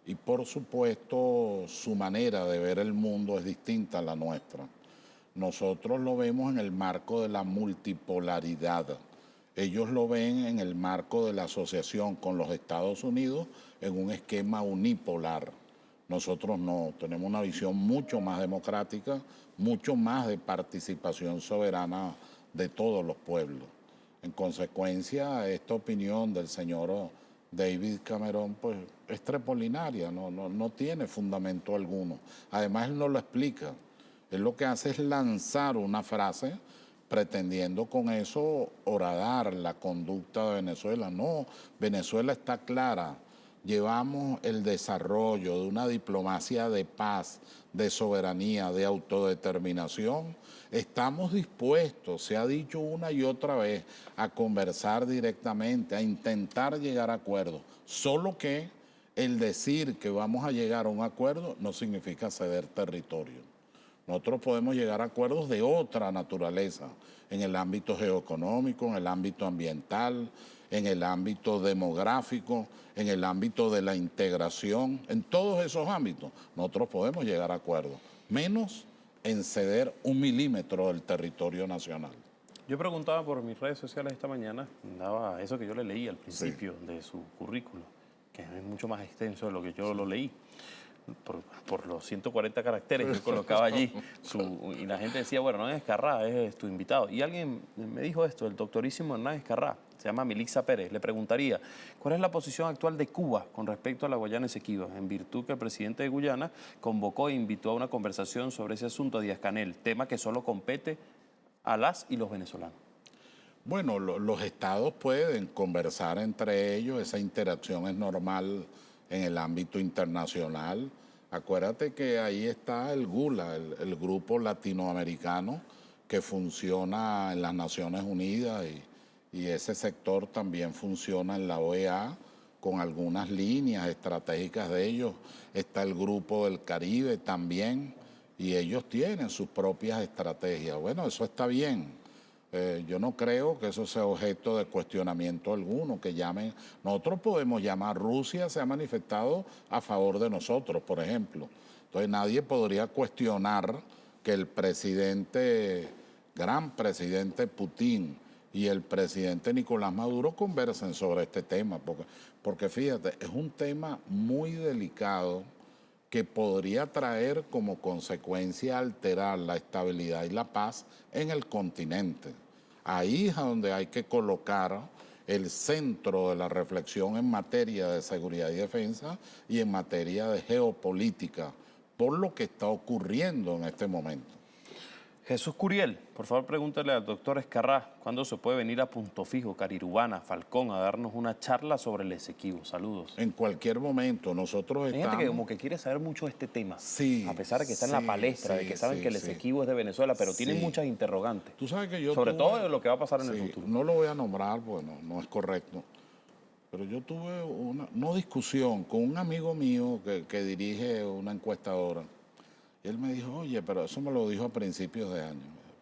Y por supuesto, su manera de ver el mundo es distinta a la nuestra. Nosotros lo vemos en el marco de la multipolaridad. Ellos lo ven en el marco de la asociación con los Estados Unidos en un esquema unipolar. Nosotros no, tenemos una visión mucho más democrática, mucho más de participación soberana de todos los pueblos. En consecuencia, esta opinión del señor David Cameron pues, es trepolinaria, no tiene fundamento alguno. Además, él no lo explica. Él lo que hace es lanzar una frase pretendiendo con eso horadar la conducta de Venezuela. No, Venezuela está clara. Llevamos el desarrollo de una diplomacia de paz, de soberanía, de autodeterminación. Estamos dispuestos, se ha dicho una y otra vez, a conversar directamente, a intentar llegar a acuerdos. Solo que el decir que vamos a llegar a un acuerdo no significa ceder territorio. Nosotros podemos llegar a acuerdos de otra naturaleza, en el ámbito geoeconómico, en el ámbito ambiental, en el ámbito demográfico, en el ámbito de la integración, en todos esos ámbitos nosotros podemos llegar a acuerdos, menos en ceder 1 milímetro del territorio nacional. Yo preguntaba por mis redes sociales esta mañana, daba eso que yo le leí al principio de su currículo, que es mucho más extenso de lo que yo lo leí. Por los 140 caracteres que colocaba allí. Y la gente decía, bueno, Hernán Escarrá es tu invitado. Y alguien me dijo esto, el doctorísimo Hernán Escarrá, se llama Milixa Pérez, le preguntaría, ¿cuál es la posición actual de Cuba con respecto a la Guayana Esequiba? En virtud que el presidente de Guyana convocó e invitó a una conversación sobre ese asunto a Díaz-Canel, tema que solo compete a las y los venezolanos. Bueno, los estados pueden conversar entre ellos, esa interacción es normal en el ámbito internacional. Acuérdate que ahí está el GULA, el Grupo Latinoamericano, que funciona en las Naciones Unidas y ese sector también funciona en la OEA con algunas líneas estratégicas de ellos. Está el Grupo del Caribe también y ellos tienen sus propias estrategias. Bueno, eso está bien. Yo no creo que eso sea objeto de cuestionamiento alguno, que llamen. Nosotros podemos llamar, Rusia se ha manifestado a favor de nosotros, por ejemplo. Entonces nadie podría cuestionar que el gran presidente Putin y el presidente Nicolás Maduro conversen sobre este tema, porque fíjate, es un tema muy delicado que podría traer como consecuencia alterar la estabilidad y la paz en el continente. Ahí es donde hay que colocar el centro de la reflexión en materia de seguridad y defensa y en materia de geopolítica, por lo que está ocurriendo en este momento. Jesús Curiel, por favor pregúntale al doctor Escarrá cuándo se puede venir a Punto Fijo, Carirubana, Falcón, a darnos una charla sobre el Esequibo. Saludos. En cualquier momento, nosotros Hay estamos... gente que como que quiere saber mucho de este tema, Sí, a pesar de que está en la sí, palestra, de sí, que saben sí, que el sí. Esequibo es de Venezuela, pero tienen Sí. muchas interrogantes. Tú sabes que yo Sobre tuve- todo de lo que va a pasar en el Sí, futuro. no lo voy a nombrar porque no es correcto, pero yo tuve una no discusión con un amigo mío que dirige una encuestadora. Y él me dijo, oye, pero eso me lo dijo a principios de año.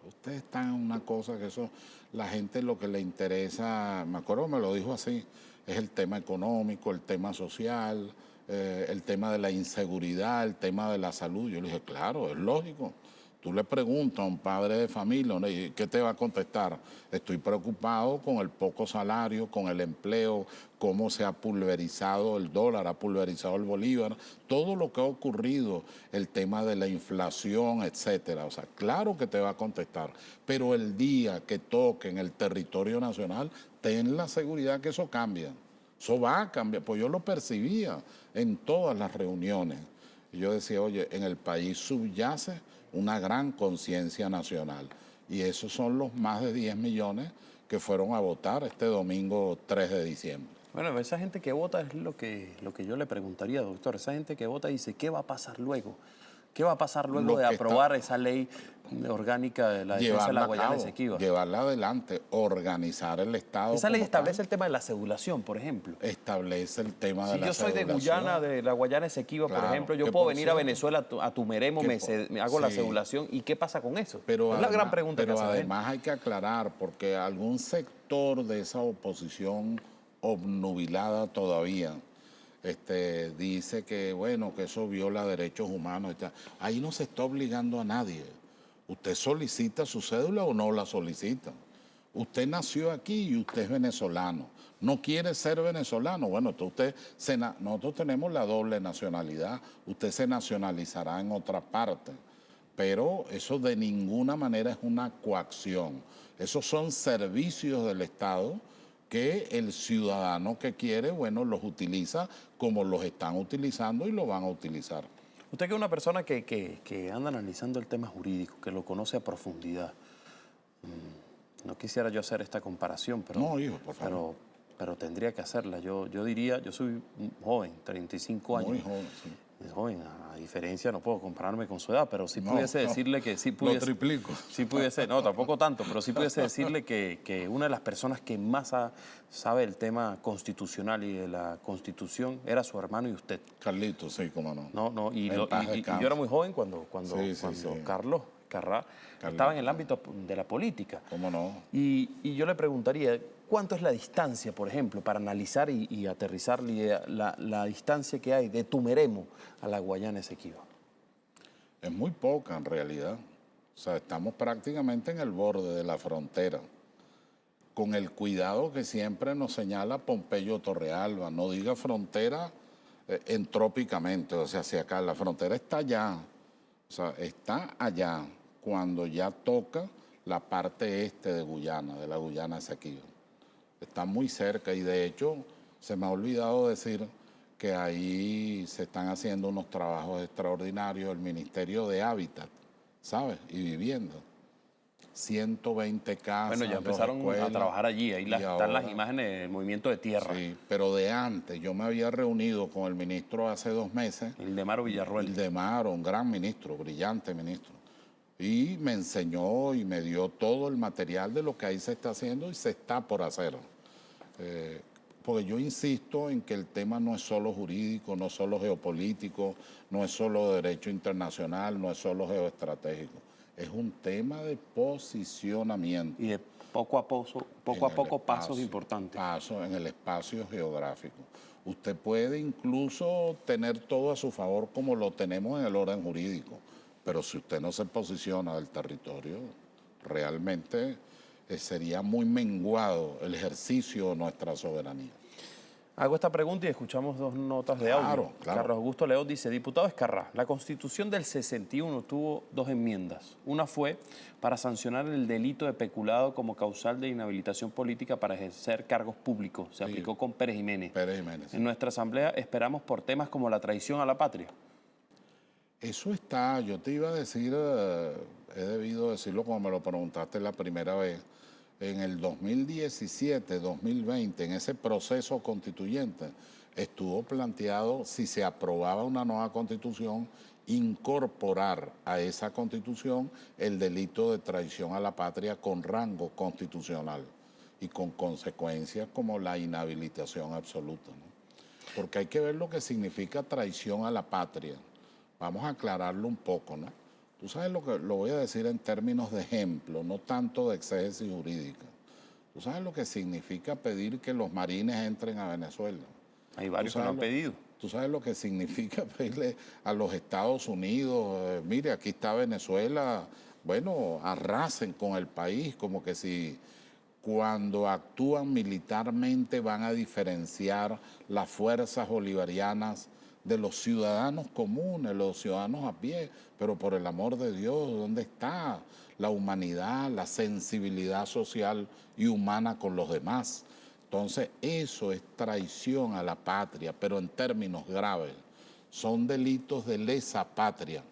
Ustedes están en una cosa que eso, la gente lo que le interesa, me acuerdo me lo dijo así, es el tema económico, el tema social, el tema de la inseguridad, el tema de la salud. Yo le dije, claro, es lógico. Tú le preguntas a un padre de familia, ¿no? ¿Y qué te va a contestar? Estoy preocupado con el poco salario, con el empleo, cómo se ha pulverizado el dólar, ha pulverizado el bolívar, todo lo que ha ocurrido, el tema de la inflación, etcétera. O sea, claro que te va a contestar, pero el día que toque en el territorio nacional, ten la seguridad que eso cambia. Eso va a cambiar, pues yo lo percibía en todas las reuniones. Y yo decía, oye, en el país subyace una gran conciencia nacional. Y esos son los más de 10 millones que fueron a votar este domingo 3 de diciembre. Bueno, esa gente que vota es lo que yo le preguntaría, doctor. Esa gente que vota dice, ¿qué va a pasar luego? ¿Qué va a pasar luego Lo de que aprobar esa ley orgánica de la defensa de la Guayana Esequiba? Llevarla adelante, organizar el Estado. Esa ley como establece tal, el tema de la cedulación, por ejemplo. establece el tema de Si la yo soy de cedulación. Guyana, de la Guayana Esequiba, por Claro, ejemplo, yo que puedo por venir a cierto, Venezuela, a Tumeremo, que me hago la sí. cedulación. ¿Y qué pasa con eso? Pero es la gran además- pregunta que pero hace la gente. además hay que aclarar, porque algún sector de esa oposición obnubilada todavía dice que, bueno, que eso viola derechos humanos. Y tal. Ahí no se está obligando a nadie. Usted solicita su cédula o no la solicita. Usted nació aquí y usted es venezolano. No quiere ser venezolano. Bueno, entonces nosotros tenemos la doble nacionalidad. Usted se nacionalizará en otra parte. Pero eso de ninguna manera es una coacción. Esos son servicios del Estado que el ciudadano que quiere, bueno, los utiliza como los están utilizando y lo van a utilizar. Usted que es una persona que anda analizando el tema jurídico, que lo conoce a profundidad. No quisiera yo hacer esta comparación, pero, No, hijo, por favor. pero tendría que hacerla. Yo diría, yo soy un joven, 35 años. Muy joven, sí. Es joven, a diferencia, no puedo compararme con su edad, pero sí No, pudiese no, decirle que sí lo pudiese... triplico. Sí pudiese, no, tampoco tanto, pero sí pudiese decirle que una de las personas que más sabe el tema constitucional y de la Constitución era su hermano y usted. Carlito, sí, cómo no. No, y En paz yo descanse. era muy joven cuando Sí, sí, sí. Carlos Carrá estaba en el ámbito de la política. ¿Cómo no? Y yo le preguntaría, ¿cuánto es la distancia, por ejemplo, para analizar y aterrizar la distancia que hay de Tumeremo a la Guayana Esequiba? Es muy poca en realidad. O sea, estamos prácticamente en el borde de la frontera. Con el cuidado que siempre nos señala Pompeyo Torrealba. No diga frontera entrópicamente, o sea, hacia acá. La frontera está allá. O sea, está allá cuando ya toca la parte este de Guyana, de la Guyana Esequiba. Está muy cerca y de hecho se me ha olvidado decir que ahí se están haciendo unos trabajos extraordinarios, el Ministerio de Hábitat, ¿sabes? Y Vivienda. 120 casas. Bueno, ya 2 empezaron a escuelas, trabajar allí, ahí y están las ahora- imágenes del movimiento de tierra. Sí, pero de antes, yo me había reunido con el ministro hace 2 meses. Ildemaro Villarroel. Ildemaro, un gran ministro, brillante ministro. Y me enseñó y me dio todo el material de lo que ahí se está haciendo y se está por hacer. Porque yo insisto en que el tema no es solo jurídico, no es solo geopolítico, no es solo derecho internacional, no es solo geoestratégico. Es un tema de posicionamiento. Y de poco a poco pasos importantes. Pasos en el espacio geográfico. Usted puede incluso tener todo a su favor como lo tenemos en el orden jurídico, pero si usted no se posiciona del territorio, realmente sería muy menguado el ejercicio de nuestra soberanía. Hago esta pregunta y escuchamos 2 notas de audio. Claro, claro. Carlos Augusto León dice, diputado Escarrá, la Constitución del 61 tuvo 2 enmiendas. Una fue para sancionar el delito de peculado como causal de inhabilitación política para ejercer cargos públicos. Se aplicó con Pérez Jiménez. Pérez Jiménez. En nuestra asamblea esperamos por temas como la traición a la patria. Eso está, yo te iba a decir, he debido decirlo como me lo preguntaste la primera vez, en el 2017, 2020, en ese proceso constituyente, estuvo planteado, si se aprobaba una nueva constitución, incorporar a esa constitución el delito de traición a la patria con rango constitucional y con consecuencias como la inhabilitación absoluta, ¿no? Porque hay que ver lo que significa traición a la patria. Vamos a aclararlo un poco, ¿no? Tú sabes lo que lo voy a decir en términos de ejemplo, no tanto de exégesis jurídica. Tú sabes lo que significa pedir que los marines entren a Venezuela. Hay varios que lo han pedido. Tú sabes lo que significa pedirle a los Estados Unidos, mire, aquí está Venezuela, bueno, arrasen con el país, como que si cuando actúan militarmente van a diferenciar las fuerzas bolivarianas de los ciudadanos comunes, los ciudadanos a pie, pero por el amor de Dios, ¿dónde está la humanidad, la sensibilidad social y humana con los demás? Entonces, eso es traición a la patria, pero en términos graves. Son delitos de lesa patria,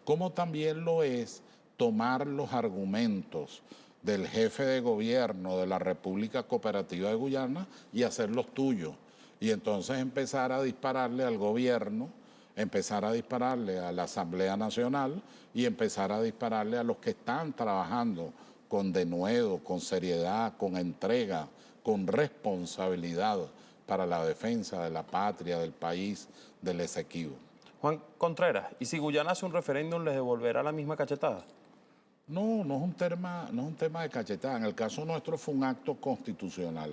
como también lo es tomar los argumentos del jefe de gobierno de la República Cooperativa de Guyana y hacerlos tuyos. Y entonces empezar a dispararle al gobierno, empezar a dispararle a la Asamblea Nacional y empezar a dispararle a los que están trabajando con denuedo, con seriedad, con entrega, con responsabilidad para la defensa de la patria, del país, del Esequibo. Juan Contreras, ¿y si Guyana hace un referéndum, les devolverá la misma cachetada? No, no es un tema de cachetada. En el caso nuestro fue un acto constitucional,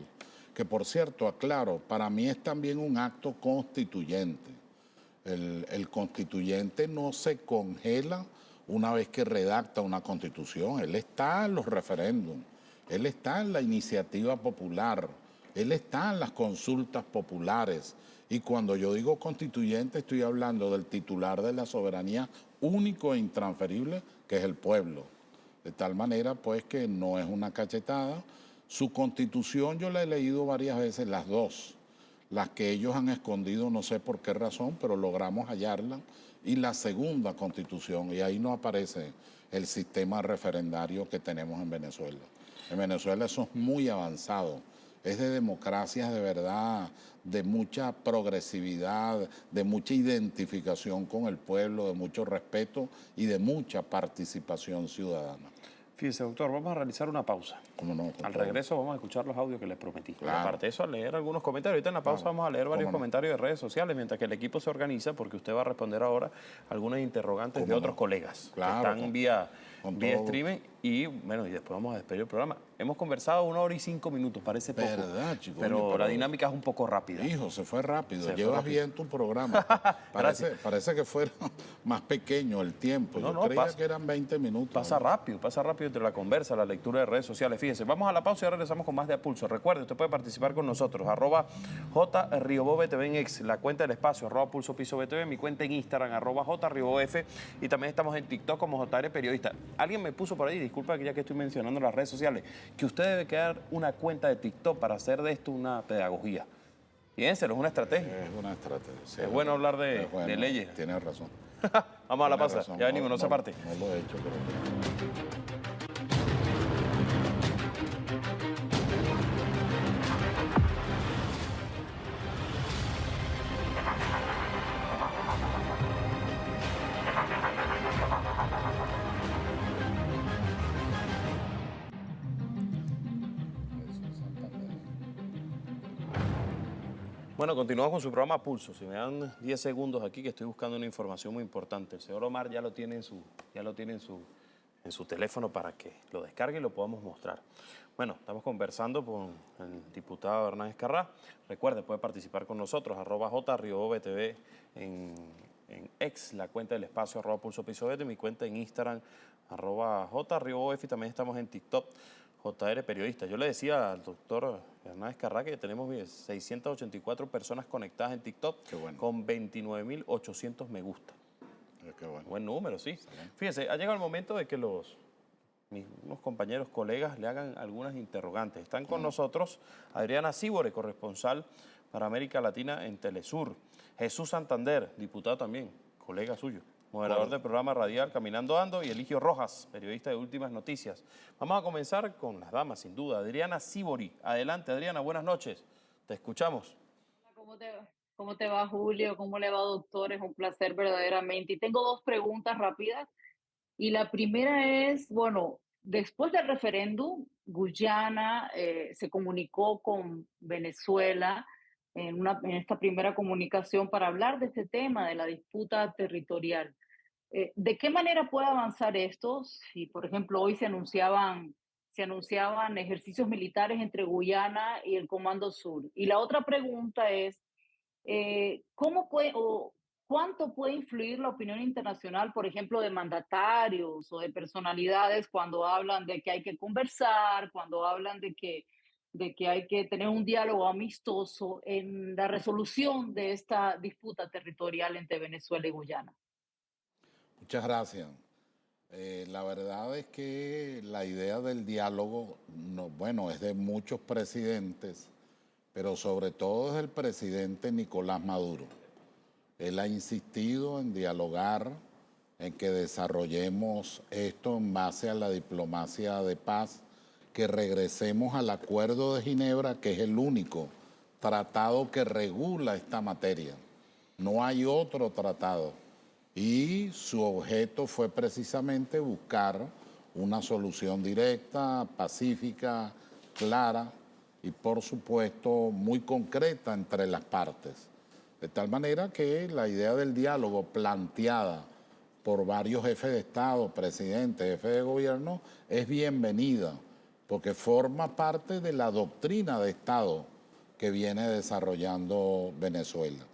que por cierto, aclaro, para mí es también un acto constituyente. El constituyente no se congela una vez que redacta una constitución. Él está en los referéndums, él está en la iniciativa popular, él está en las consultas populares. Y cuando yo digo constituyente, estoy hablando del titular de la soberanía único e intransferible, que es el pueblo. De tal manera, pues, que no es una cachetada. Su constitución yo la he leído varias veces, las dos. Las que ellos han escondido, no sé por qué razón, pero logramos hallarla. Y la segunda constitución, y ahí no aparece el sistema referendario que tenemos en Venezuela. En Venezuela eso es muy avanzado. Es de democracias de verdad, de mucha progresividad, de mucha identificación con el pueblo, de mucho respeto y de mucha participación ciudadana. Fíjese, doctor, vamos a realizar una pausa. ¿Cómo no? Al regreso vamos a escuchar los audios que les prometí. Claro. Aparte de eso, a leer algunos comentarios. Ahorita en la pausa vamos a leer varios comentarios de redes sociales, mientras que el equipo se organiza, porque usted va a responder ahora algunas interrogantes de otros colegas Claro, que están vía streaming. Y bueno, y después vamos a despedir el programa. Hemos conversado 1 hora y 5 minutos, parece poco. ¿Verdad, chico? Pero la dinámica es un poco rápida. Hijo, se fue rápido. Llevas bien tu programa. parece que fuera más pequeño el tiempo. Yo creía que eran 20 minutos. Pasa rápido entre la conversa, la lectura de redes sociales. Fíjese, vamos a la pausa y ahora regresamos con más de A Pulso. Recuerde, usted puede participar con nosotros. @JRiobobTV en X, la cuenta del espacio, @PulsoPisoBTV, mi cuenta en Instagram, @JRiobF, y también estamos en TikTok como JR Periodista. Alguien me puso por ahí, disculpa que ya que estoy mencionando las redes sociales, que usted debe crear una cuenta de TikTok para hacer de esto una pedagogía. Piénselo, es una estrategia. Es una estrategia. Sí, es bueno hablar de leyes. Tienes razón. Vamos a la pausa, ya venimos, no se aparte. No lo he hecho, pero... Bueno, continuamos con su programa Pulso. Si me dan 10 segundos aquí que estoy buscando una información muy importante. El señor Omar ya lo tiene en su teléfono para que lo descargue y lo podamos mostrar. Bueno, estamos conversando con el diputado Hernán Escarrá. Recuerde, puede participar con nosotros, @JRiobobTV en X, la cuenta del espacio, @PulsoPisoBT, mi cuenta en Instagram, @JRiobobF, y también estamos en TikTok, JR Periodista. Yo le decía al doctor Hernán Escarrá que tenemos 684 personas conectadas en TikTok, con 29.800 me gusta. Qué bueno. Buen número, sí. Fíjese, ha llegado el momento de que unos compañeros, colegas, le hagan algunas interrogantes. Están con nosotros Adriana Cíbore, corresponsal para América Latina en Telesur. Jesús Santander, diputado también, colega suyo. moderador del programa radial Caminando Ando, y Eligio Rojas, periodista de Últimas Noticias. Vamos a comenzar con las damas, sin duda. Adriana Sibori. Adelante, Adriana, buenas noches. Te escuchamos. ¿Cómo te va, Julio? ¿Cómo le va, doctor? Es un placer verdaderamente. Y tengo dos preguntas rápidas. Y la primera es, bueno, después del referéndum, Guyana se comunicó con Venezuela en esta primera comunicación para hablar de este tema, de la disputa territorial. ¿De qué manera puede avanzar esto? Si, por ejemplo, hoy se anunciaban ejercicios militares entre Guyana y el Comando Sur. Y la otra pregunta es, ¿cómo puede o cuánto puede influir la opinión internacional, por ejemplo, de mandatarios o de personalidades cuando hablan de que hay que conversar, cuando hablan de que hay que tener un diálogo amistoso en la resolución de esta disputa territorial entre Venezuela y Guyana? Muchas gracias. La verdad es que la idea del diálogo, no, bueno, es de muchos presidentes, pero sobre todo es del presidente Nicolás Maduro. Él ha insistido en dialogar, en que desarrollemos esto en base a la diplomacia de paz, que regresemos al Acuerdo de Ginebra, que es el único tratado que regula esta materia. No hay otro tratado. Y su objeto fue precisamente buscar una solución directa, pacífica, clara y por supuesto muy concreta entre las partes. De tal manera que la idea del diálogo planteada por varios jefes de Estado, presidentes, jefes de gobierno, es bienvenida, porque forma parte de la doctrina de Estado que viene desarrollando Venezuela.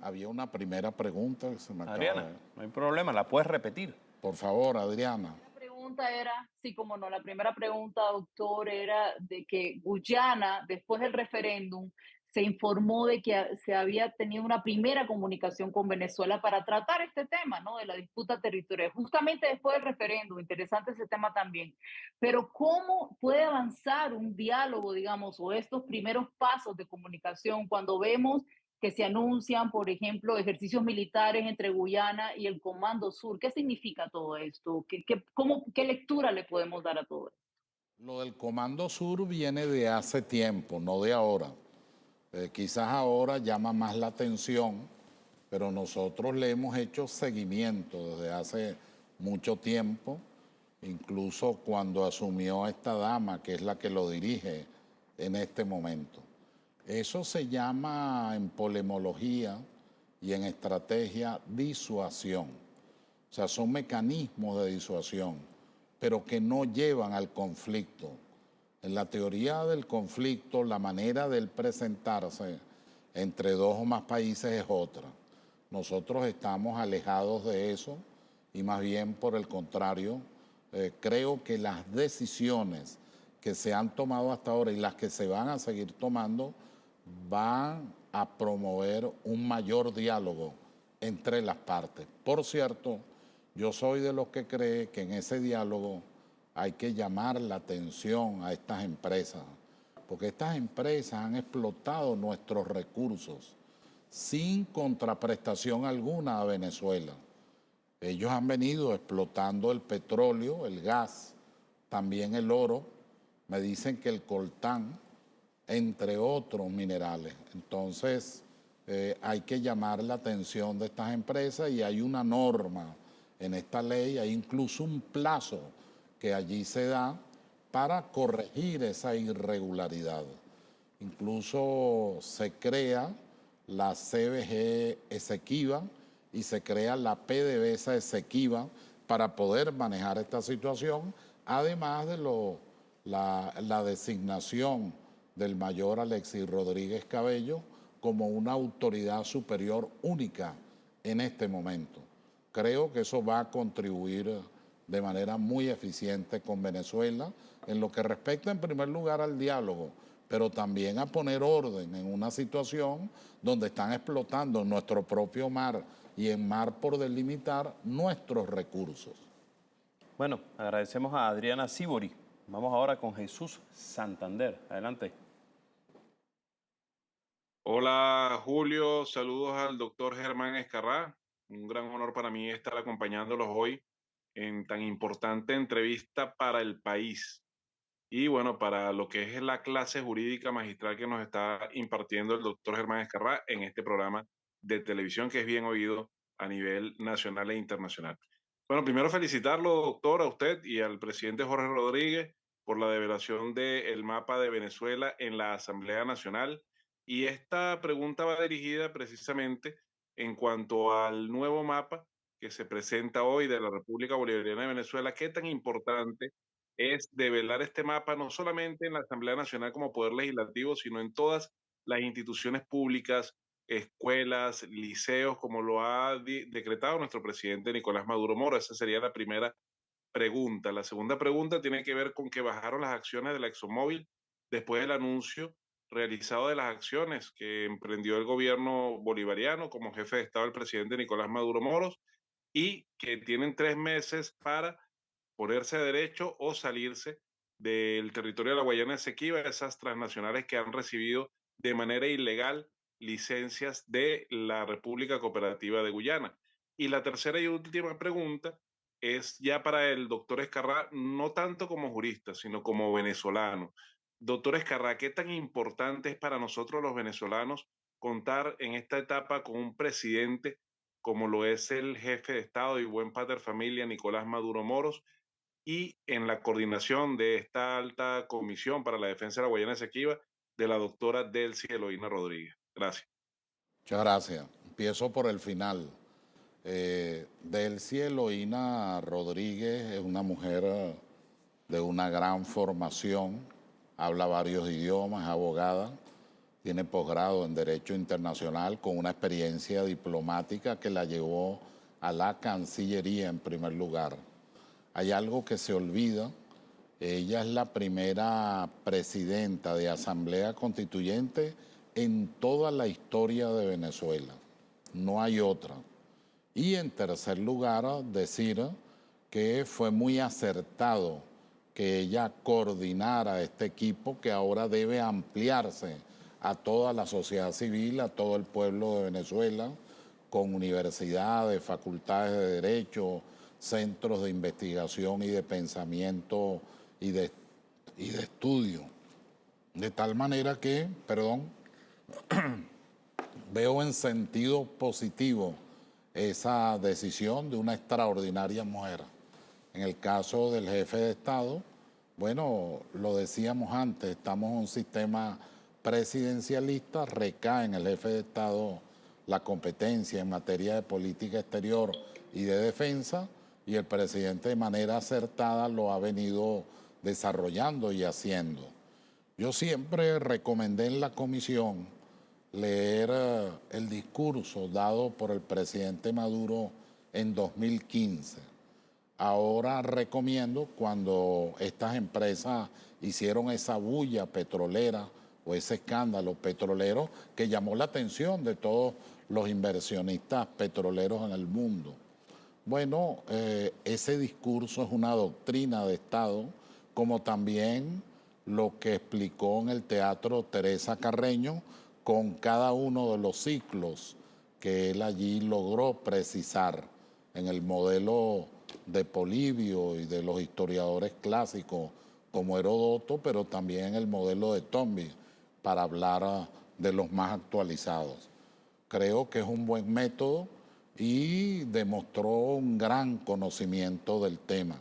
Había una primera pregunta que se me acaba Adriana, no hay problema, la puedes repetir. Por favor, Adriana. La pregunta era, sí, como no, la primera pregunta, doctor, era de que Guyana, después del referéndum, se informó de que se había tenido una primera comunicación con Venezuela para tratar este tema, ¿no? De la disputa territorial, justamente después del referéndum, interesante ese tema también. Pero ¿cómo puede avanzar un diálogo, digamos, o estos primeros pasos de comunicación cuando vemos que se anuncian, por ejemplo, ejercicios militares entre Guyana y el Comando Sur? ¿Qué significa todo esto? ¿Qué lectura le podemos dar a todo esto? Lo del Comando Sur viene de hace tiempo, no de ahora. Quizás ahora llama más la atención, pero nosotros le hemos hecho seguimiento desde hace mucho tiempo, incluso cuando asumió esta dama, que es la que lo dirige en este momento. Eso se llama en polemología y en estrategia disuasión. O sea, son mecanismos de disuasión, pero que no llevan al conflicto. En la teoría del conflicto, la manera de él presentarse entre dos o más países es otra. Nosotros estamos alejados de eso y más bien por el contrario, creo que las decisiones que se han tomado hasta ahora y las que se van a seguir tomando van a promover un mayor diálogo entre las partes. Por cierto, yo soy de los que cree que en ese diálogo hay que llamar la atención a estas empresas, porque estas empresas han explotado nuestros recursos sin contraprestación alguna a Venezuela. Ellos han venido explotando el petróleo, el gas, también el oro. Me dicen que el coltán, entre otros minerales. Entonces, hay que llamar la atención de estas empresas y hay una norma en esta ley, hay incluso un plazo que allí se da para corregir esa irregularidad. Incluso se crea la CBG Esequiba y se crea la PDVSA Esequiba para poder manejar esta situación, además de la designación del mayor Alexis Rodríguez Cabello como una autoridad superior única en este momento. Creo que eso va a contribuir de manera muy eficiente con Venezuela en lo que respecta en primer lugar al diálogo, pero también a poner orden en una situación donde están explotando nuestro propio mar y en mar por delimitar nuestros recursos. Bueno, agradecemos a Adriana Sibori. Vamos ahora con Jesús Santander. Adelante. Hola Julio, saludos al doctor Germán Escarrá. Un gran honor para mí estar acompañándolos hoy en tan importante entrevista para el país y bueno, para lo que es la clase jurídica magistral que nos está impartiendo el doctor Germán Escarrá en este programa de televisión que es bien oído a nivel nacional e internacional. Bueno, primero felicitarlo, doctor, a usted y al presidente Jorge Rodríguez por la develación del mapa de Venezuela en la Asamblea Nacional. Y esta pregunta va dirigida precisamente en cuanto al nuevo mapa que se presenta hoy de la República Bolivariana de Venezuela. ¿Qué tan importante es develar este mapa no solamente en la Asamblea Nacional como poder legislativo, sino en todas las instituciones públicas, escuelas, liceos, como lo ha decretado nuestro presidente Nicolás Maduro Moro? Esa sería la primera pregunta. La segunda pregunta tiene que ver con que bajaron las acciones de la ExxonMobil después del anuncio realizado de las acciones que emprendió el gobierno bolivariano como jefe de Estado el presidente Nicolás Maduro Moros y que tienen 3 meses para ponerse a derecho o salirse del territorio de la Guayana Esequiba, esas transnacionales que han recibido de manera ilegal licencias de la República Cooperativa de Guyana. Y la tercera y última pregunta es ya para el doctor Escarrá, no tanto como jurista, sino como venezolano. Doctor Escarrá, ¿qué tan importante es para nosotros los venezolanos contar en esta etapa con un presidente como lo es el jefe de Estado y buen pater familia Nicolás Maduro Moros, y en la coordinación de esta alta comisión para la defensa de la Guayana Esequiba de la doctora Delcy Eloína Rodríguez? Gracias. Muchas gracias. Empiezo por el final. Delcy Eloína Rodríguez es una mujer de una gran formación, habla varios idiomas, es abogada, tiene posgrado en Derecho Internacional con una experiencia diplomática que la llevó a la Cancillería en primer lugar. Hay algo que se olvida, ella es la primera presidenta de Asamblea Constituyente en toda la historia de Venezuela, no hay otra. Y en tercer lugar, decir que fue muy acertado que ella coordinara este equipo que ahora debe ampliarse a toda la sociedad civil, a todo el pueblo de Venezuela, con universidades, facultades de derecho, centros de investigación y de pensamiento y de estudio. De tal manera que, veo en sentido positivo esa decisión de una extraordinaria mujer. En el caso del jefe de Estado, bueno, lo decíamos antes, estamos en un sistema presidencialista, recae en el jefe de Estado la competencia en materia de política exterior y de defensa, y el presidente de manera acertada lo ha venido desarrollando y haciendo. Yo siempre recomendé en la comisión leer el discurso dado por el presidente Maduro en 2015. Ahora recomiendo cuando estas empresas hicieron esa bulla petrolera o ese escándalo petrolero que llamó la atención de todos los inversionistas petroleros en el mundo. Bueno, ese discurso es una doctrina de Estado, como también lo que explicó en el Teatro Teresa Carreño con cada uno de los ciclos que él allí logró precisar en el modelo de Polibio y de los historiadores clásicos como Heródoto, pero también en el modelo de Toynbee para hablar de los más actualizados. Creo que es un buen método y demostró un gran conocimiento del tema.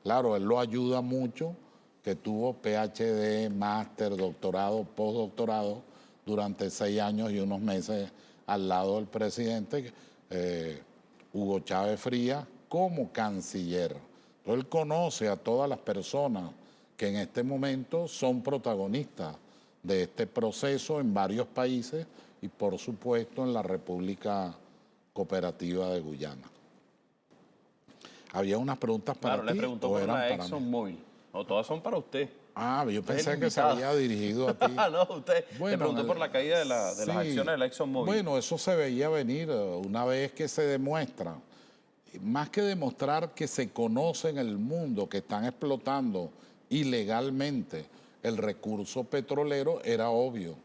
Claro, él lo ayuda mucho, que tuvo PhD, máster, doctorado, postdoctorado durante 6 años y unos meses al lado del presidente Hugo Chávez Frías como canciller. Entonces, él conoce a todas las personas que en este momento son protagonistas de este proceso en varios países y por supuesto en la República Cooperativa de Guyana. Había unas preguntas para ti. Claro, le preguntó por la ExxonMobil. No, todas son para usted. Ah, yo pensé que se había dirigido a ti. No, usted le preguntó por la caída de las acciones de la ExxonMobil. Bueno, eso se veía venir una vez que se demuestra. Más que demostrar que se conoce en el mundo que están explotando ilegalmente el recurso petrolero, era obvio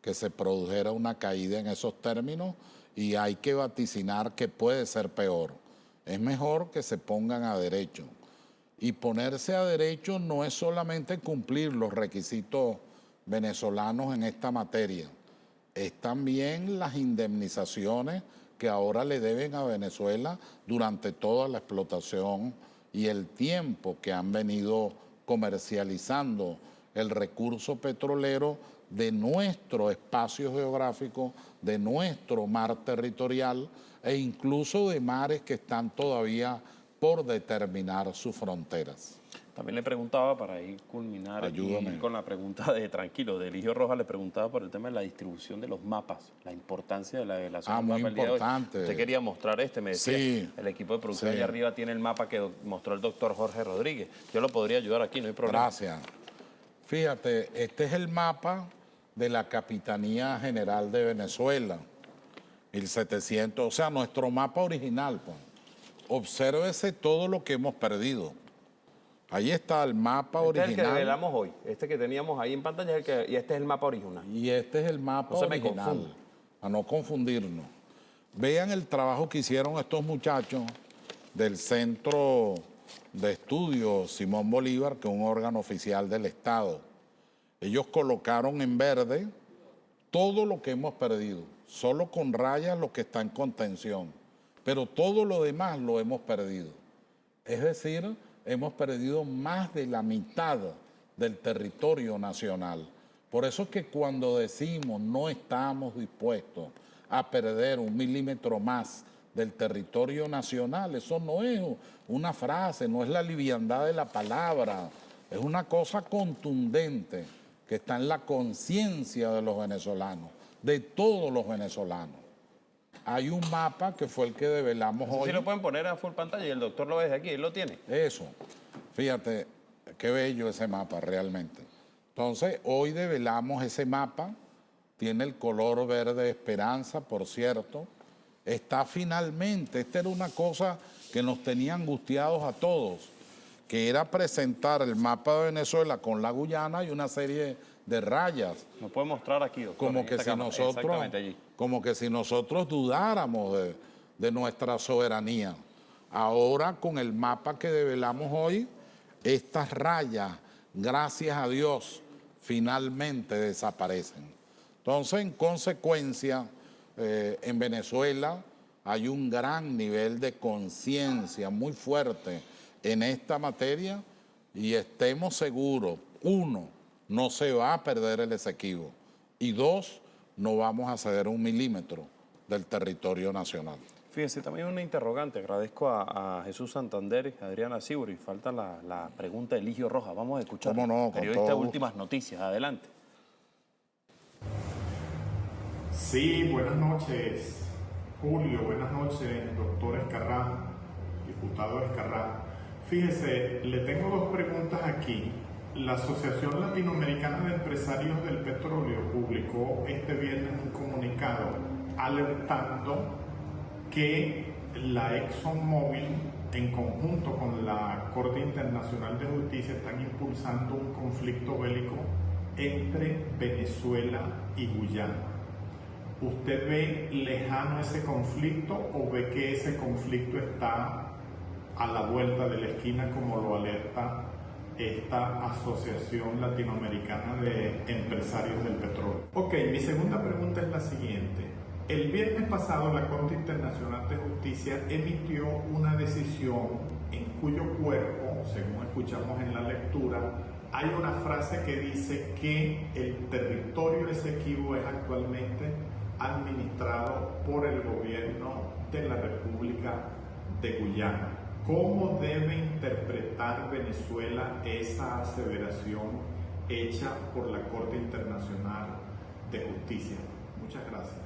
que se produjera una caída en esos términos y hay que vaticinar que puede ser peor. Es mejor que se pongan a derecho. Y ponerse a derecho no es solamente cumplir los requisitos venezolanos en esta materia, es también las indemnizaciones que ahora le deben a Venezuela durante toda la explotación y el tiempo que han venido comercializando el recurso petrolero de nuestro espacio geográfico, de nuestro mar territorial e incluso de mares que están todavía por determinar sus fronteras. También le preguntaba, para ir culminar Ayúdame. con la pregunta de Tranquilo, de Eligio Rojas, le preguntaba por el tema de la distribución de los mapas, la importancia de la revelación del muy mapa el día de hoy. importante. Usted quería mostrar me decía, Sí. el equipo de producción Sí. allá arriba tiene el mapa que mostró el doctor Jorge Rodríguez. Yo lo podría ayudar aquí, no hay problema. Gracias. Fíjate, este es el mapa de la Capitanía General de Venezuela, 1700, o sea, nuestro mapa original, pues. Obsérvese todo lo que hemos perdido. Ahí está el mapa Este es el que original. revelamos hoy. Este que teníamos ahí en pantalla y este es el mapa original. Y este es el mapa No se me original, confunda. a no confundirnos. Vean el trabajo que hicieron estos muchachos del Centro de Estudios Simón Bolívar, que es un órgano oficial del Estado. Ellos colocaron en verde todo lo que hemos perdido, solo con rayas lo que está en contención, pero todo lo demás lo hemos perdido. Es decir, hemos perdido más de la mitad del territorio nacional. Por eso es que cuando decimos no estamos dispuestos a perder 1 milímetro más del territorio nacional, eso no es una frase, no es la liviandad de la palabra, es una cosa contundente que está en la conciencia de los venezolanos, de todos los venezolanos. Hay un mapa que fue el que develamos hoy. Si lo pueden poner a full pantalla y el doctor lo ve desde aquí, él lo tiene. Eso, fíjate, qué bello ese mapa realmente. Entonces, hoy develamos ese mapa, tiene el color verde esperanza, por cierto. Está finalmente, esta era una cosa que nos tenía angustiados a todos, que era presentar el mapa de Venezuela con la Guyana y una serie de rayas. Nos puede mostrar aquí, doctor. Como en que, esta si cámara. nosotros, Exactamente allí. como que si nosotros dudáramos de nuestra soberanía. Ahora, con el mapa que develamos hoy, estas rayas, gracias a Dios, finalmente desaparecen. Entonces, en consecuencia, en Venezuela hay un gran nivel de conciencia muy fuerte en esta materia y estemos seguros, 1, no se va a perder el Esequibo y 2, no vamos a ceder 1 milímetro del territorio nacional. Fíjese, también una interrogante. Agradezco a Jesús Santander y a Adriana Siburi. Falta la pregunta de Eligio Rojas. Vamos a escuchar. ¿Cómo no? Con Periodista de todo gusto. Últimas Noticias. Adelante. Sí, buenas noches, Julio. Buenas noches, doctor Escarrá, diputado Escarrá. Fíjese, le tengo 2 preguntas aquí. La Asociación Latinoamericana de Empresarios del Petróleo publicó este viernes un comunicado alertando que la ExxonMobil, en conjunto con la Corte Internacional de Justicia, están impulsando un conflicto bélico entre Venezuela y Guyana. ¿Usted ve lejano ese conflicto o ve que ese conflicto está a la vuelta de la esquina, como lo alerta esta Asociación Latinoamericana de Empresarios del Petróleo? Ok, mi segunda pregunta es la siguiente. El viernes pasado la Corte Internacional de Justicia emitió una decisión en cuyo cuerpo, según escuchamos en la lectura, hay una frase que dice que el territorio Esequibo es actualmente administrado por el gobierno de la República de Guyana. ¿Cómo debe interpretar Venezuela esa aseveración hecha por la Corte Internacional de Justicia? Muchas gracias.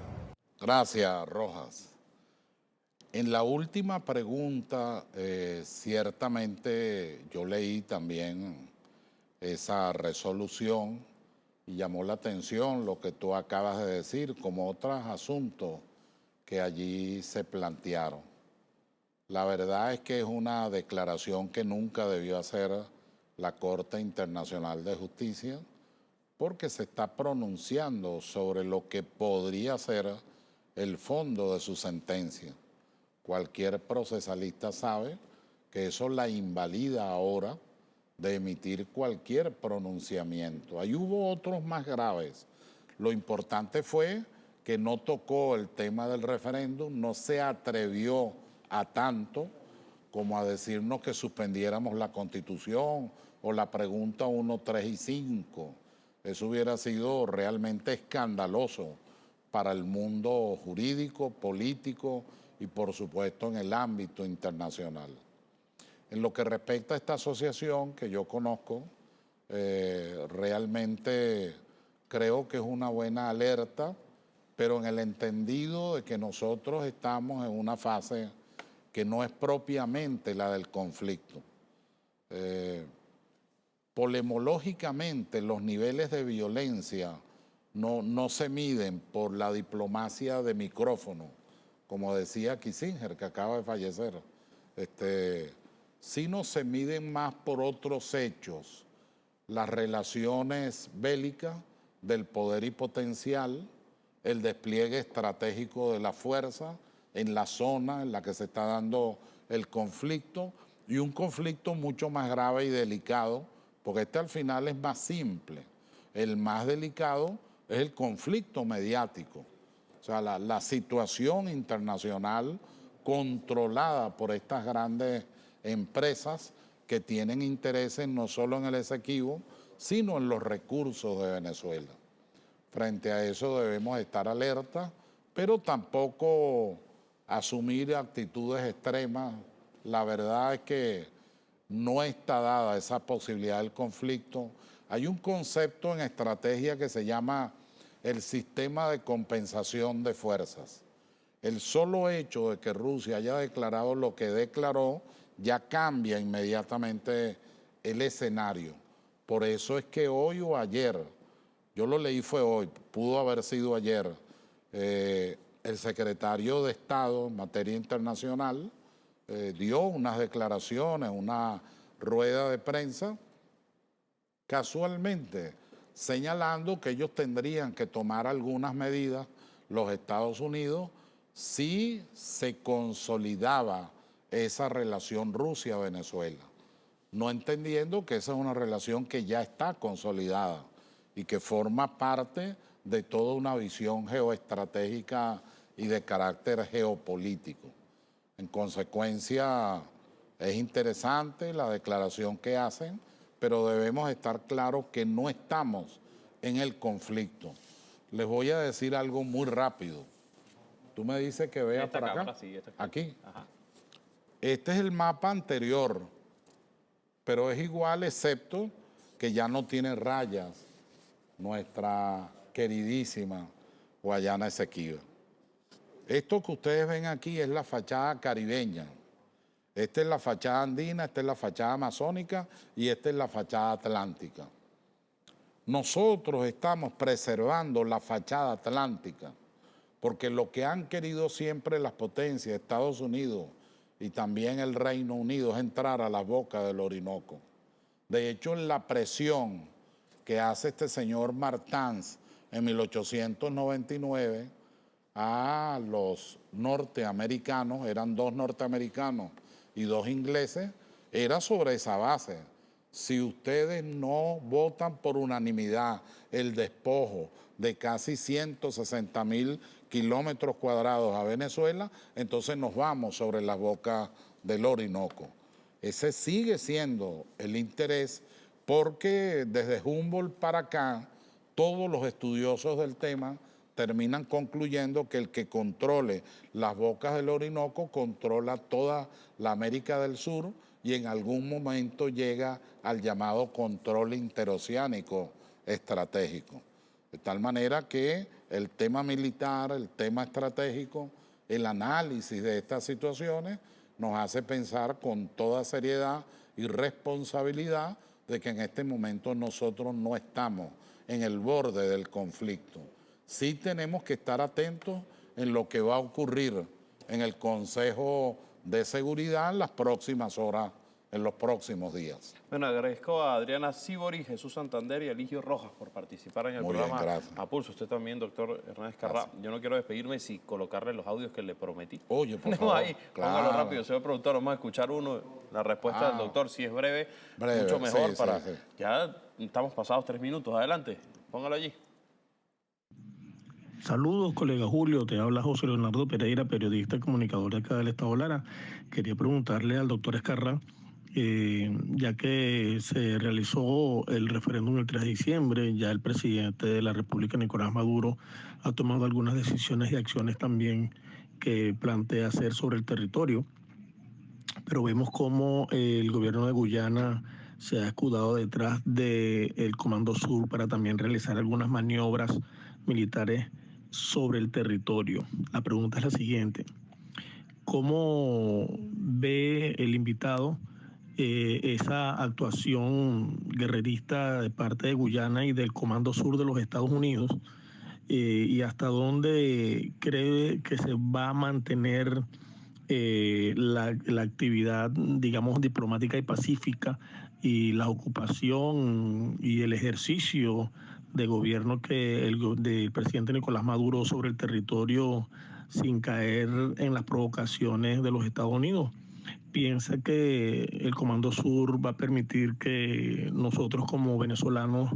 Gracias, Rojas. En la última pregunta, ciertamente yo leí también esa resolución y llamó la atención lo que tú acabas de decir, como otros asuntos que allí se plantearon. La verdad es que es una declaración que nunca debió hacer la Corte Internacional de Justicia, porque se está pronunciando sobre lo que podría ser el fondo de su sentencia. Cualquier procesalista sabe que eso la invalida ahora de emitir cualquier pronunciamiento. Ahí hubo otros más graves. Lo importante fue que no tocó el tema del referéndum, no se atrevió a tanto como a decirnos que suspendiéramos la Constitución o la pregunta 1, 3 y 5. Eso hubiera sido realmente escandaloso para el mundo jurídico, político y por supuesto en el ámbito internacional. En lo que respecta a esta asociación que yo conozco, realmente creo que es una buena alerta, pero en el entendido de que nosotros estamos en una fase que no es propiamente la del conflicto. Polemológicamente, los niveles de violencia no se miden por la diplomacia de micrófono, como decía Kissinger, que acaba de fallecer, sino se miden más por otros hechos, las relaciones bélicas del poder y potencial, el despliegue estratégico de la fuerza en la zona en la que se está dando el conflicto, y un conflicto mucho más grave y delicado, porque al final es más simple. El más delicado es el conflicto mediático, o sea, la situación internacional controlada por estas grandes empresas que tienen intereses no solo en el Esequibo, sino en los recursos de Venezuela. Frente a eso debemos estar alerta, pero tampoco asumir actitudes extremas. La verdad es que no está dada esa posibilidad del conflicto. Hay un concepto en estrategia que se llama el sistema de compensación de fuerzas. El solo hecho de que Rusia haya declarado lo que declaró ya cambia inmediatamente el escenario. Por eso es que hoy o ayer, yo lo leí fue hoy, pudo haber sido ayer, el secretario de Estado en materia internacional dio unas declaraciones, una rueda de prensa, casualmente señalando que ellos tendrían que tomar algunas medidas, los Estados Unidos, si se consolidaba esa relación Rusia-Venezuela, no entendiendo que esa es una relación que ya está consolidada y que forma parte de toda una visión geoestratégica y de carácter geopolítico. En consecuencia, es interesante la declaración que hacen, pero debemos estar claros que no estamos en el conflicto. Les voy a decir algo muy rápido. Tú me dices que vea para acá. Sí, aquí. Ajá. Este es el mapa anterior, pero es igual excepto que ya no tiene rayas nuestra queridísima Guayana Esequiba. Esto que ustedes ven aquí es la fachada caribeña. Esta es la fachada andina, esta es la fachada amazónica y esta es la fachada atlántica. Nosotros estamos preservando la fachada atlántica porque lo que han querido siempre las potencias, Estados Unidos y también el Reino Unido, es entrar a la boca del Orinoco. De hecho, en la presión que hace este señor Martins en 1899 a los norteamericanos, eran 2 norteamericanos y 2 ingleses, era sobre esa base. Si ustedes no votan por unanimidad el despojo de casi 160.000 kilómetros cuadrados a Venezuela, entonces nos vamos sobre las bocas del Orinoco. Ese sigue siendo el interés porque desde Humboldt para acá, todos los estudiosos del tema terminan concluyendo que el que controle las bocas del Orinoco controla toda la América del Sur y en algún momento llega al llamado control interoceánico estratégico. De tal manera que el tema militar, el tema estratégico, el análisis de estas situaciones nos hace pensar con toda seriedad y responsabilidad de que en este momento nosotros no estamos en el borde del conflicto. Sí tenemos que estar atentos en lo que va a ocurrir en el Consejo de Seguridad en las próximas horas en los próximos días. Bueno, agradezco a Adriana Sibori, Jesús Santander y Eligio Rojas por participar en el Muy bien, programa. gracias. A Pulso, usted también, doctor Hernández Carrá. Yo no quiero despedirme sin colocarle los audios que le prometí. Oye, por Tenemos favor, ahí, póngalo claro. rápido, señor productor, vamos a escuchar uno. La respuesta del doctor, si es breve, Breve, mucho mejor sí, para... sí. Ya estamos pasados 3 minutos, adelante, póngalo allí. Saludos, colega Julio. Te habla José Leonardo Pereira, periodista y comunicador de acá del Estado Lara. Quería preguntarle al doctor Escarrá, ya que se realizó el referéndum el 3 de diciembre, ya el presidente de la República, Nicolás Maduro, ha tomado algunas decisiones y acciones también que plantea hacer sobre el territorio. Pero vemos cómo el gobierno de Guyana se ha escudado detrás del Comando Sur para también realizar algunas maniobras militares sobre el territorio. La pregunta es la siguiente: ¿cómo ve el invitado esa actuación guerrerista de parte de Guyana y del Comando Sur de los Estados Unidos? ¿Y hasta dónde cree que se va a mantener la actividad, digamos, diplomática y pacífica, y la ocupación y el ejercicio de gobierno del presidente Nicolás Maduro sobre el territorio sin caer en las provocaciones de los Estados Unidos? ¿Piensa que el Comando Sur va a permitir que nosotros como venezolanos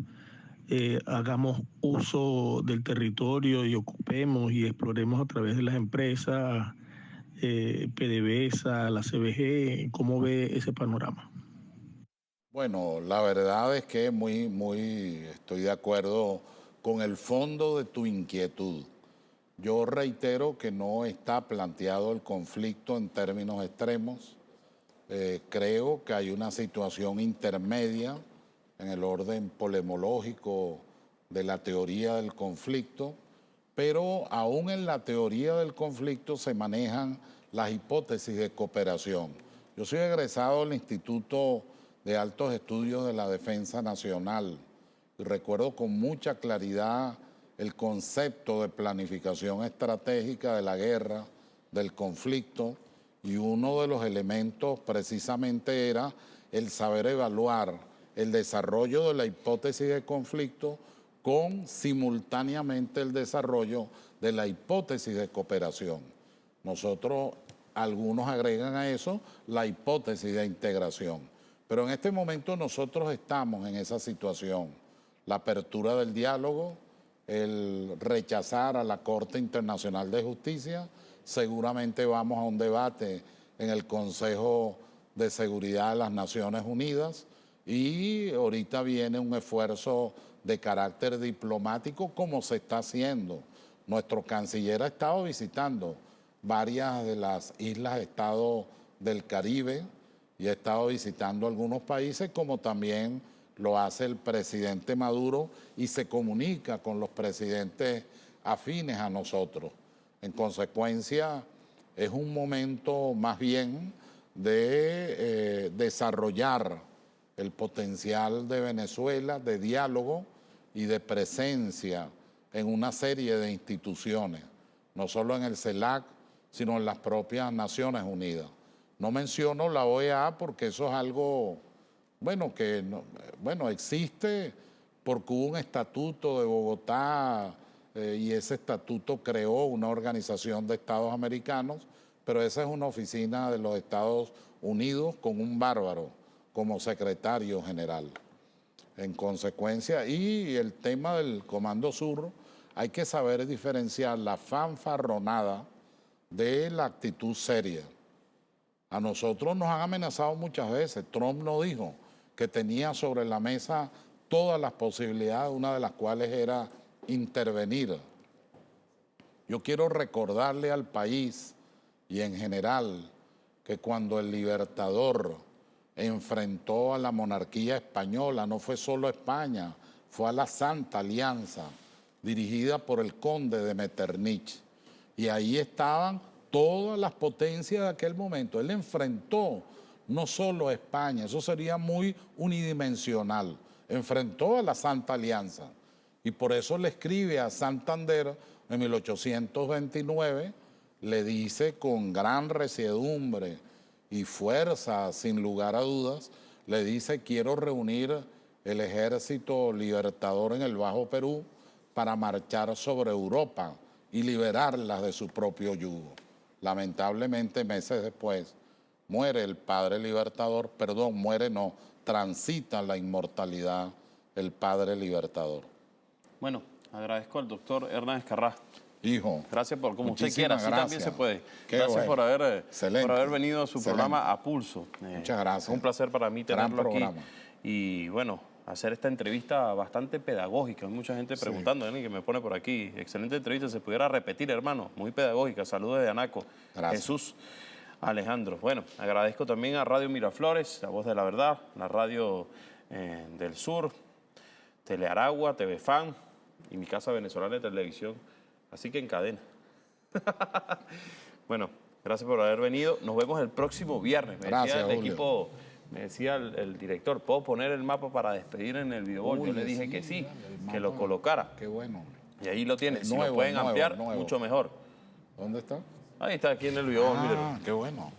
hagamos uso del territorio y ocupemos y exploremos a través de las empresas, PDVSA, la CBG? ¿Cómo ve ese panorama? Bueno, la verdad es que estoy de acuerdo con el fondo de tu inquietud. Yo reitero que no está planteado el conflicto en términos extremos. Creo que hay una situación intermedia en el orden polemológico de la teoría del conflicto, pero aún en la teoría del conflicto se manejan las hipótesis de cooperación. Yo soy egresado del Instituto de Altos Estudios de la Defensa Nacional y recuerdo con mucha claridad el concepto de planificación estratégica de la guerra, del conflicto, y uno de los elementos precisamente era el saber evaluar el desarrollo de la hipótesis de conflicto con simultáneamente el desarrollo de la hipótesis de cooperación. Nosotros, algunos agregan a eso la hipótesis de integración, pero en este momento nosotros estamos en esa situación. La apertura del diálogo, el rechazar a la Corte Internacional de Justicia, seguramente vamos a un debate en el Consejo de Seguridad de las Naciones Unidas y ahorita viene un esfuerzo de carácter diplomático como se está haciendo. Nuestro canciller ha estado visitando varias de las islas-estado del Caribe y ha estado visitando algunos países, como también lo hace el presidente Maduro, y se comunica con los presidentes afines a nosotros. En consecuencia, es un momento más bien de desarrollar el potencial de Venezuela, de diálogo y de presencia en una serie de instituciones, no solo en el CELAC, sino en las propias Naciones Unidas. No menciono la OEA porque eso es algo, existe porque hubo un estatuto de Bogotá y ese estatuto creó una organización de Estados americanos, pero esa es una oficina de los Estados Unidos con un bárbaro como secretario general. En consecuencia, y el tema del Comando Sur, hay que saber diferenciar la fanfarronada de la actitud seria. A nosotros nos han amenazado muchas veces. Trump nos dijo que tenía sobre la mesa todas las posibilidades, una de las cuales era intervenir. Yo quiero recordarle al país y en general que cuando el Libertador enfrentó a la monarquía española, no fue solo España, fue a la Santa Alianza, dirigida por el conde de Metternich. Y ahí estaban todas las potencias de aquel momento. Él enfrentó no solo a España, eso sería muy unidimensional, enfrentó a la Santa Alianza. Y por eso le escribe a Santander en 1829, le dice con gran resiedumbre y fuerza, sin lugar a dudas, le dice: quiero reunir el ejército libertador en el Bajo Perú para marchar sobre Europa y liberarlas de su propio yugo. Lamentablemente, meses después, muere el padre libertador, perdón, muere no, transita la inmortalidad el padre libertador. Bueno, agradezco al doctor Hernán Escarrá. Hijo. Gracias por, como usted quiera, así también se puede. Qué gracias bueno. por haber venido a su programa A Pulso. Muchas gracias. Es un placer para mí tenerlo Gran aquí. programa. Y bueno, hacer esta entrevista bastante pedagógica. Hay mucha gente preguntando, que me pone por aquí. Excelente entrevista, se pudiera repetir, hermano. Muy pedagógica. Saludos de Anaco. Gracias. Jesús Alejandro. Bueno, agradezco también a Radio Miraflores, La Voz de la Verdad, la Radio del Sur, Telearagua, TV Fan y mi casa venezolana de televisión. Así que en cadena. Bueno, gracias por haber venido. Nos vemos el próximo viernes. Gracias, Julio. Equipo, me decía el director, ¿puedo poner el mapa para despedir en el videobol? Yo le dije que sí, que lo colocara. Qué bueno. Y ahí lo tienen. Si Nuevo, lo pueden nuevo, ampliar, nuevo. mucho mejor. ¿Dónde está? Ahí está, aquí en el videobol, mírenlo. Qué bueno.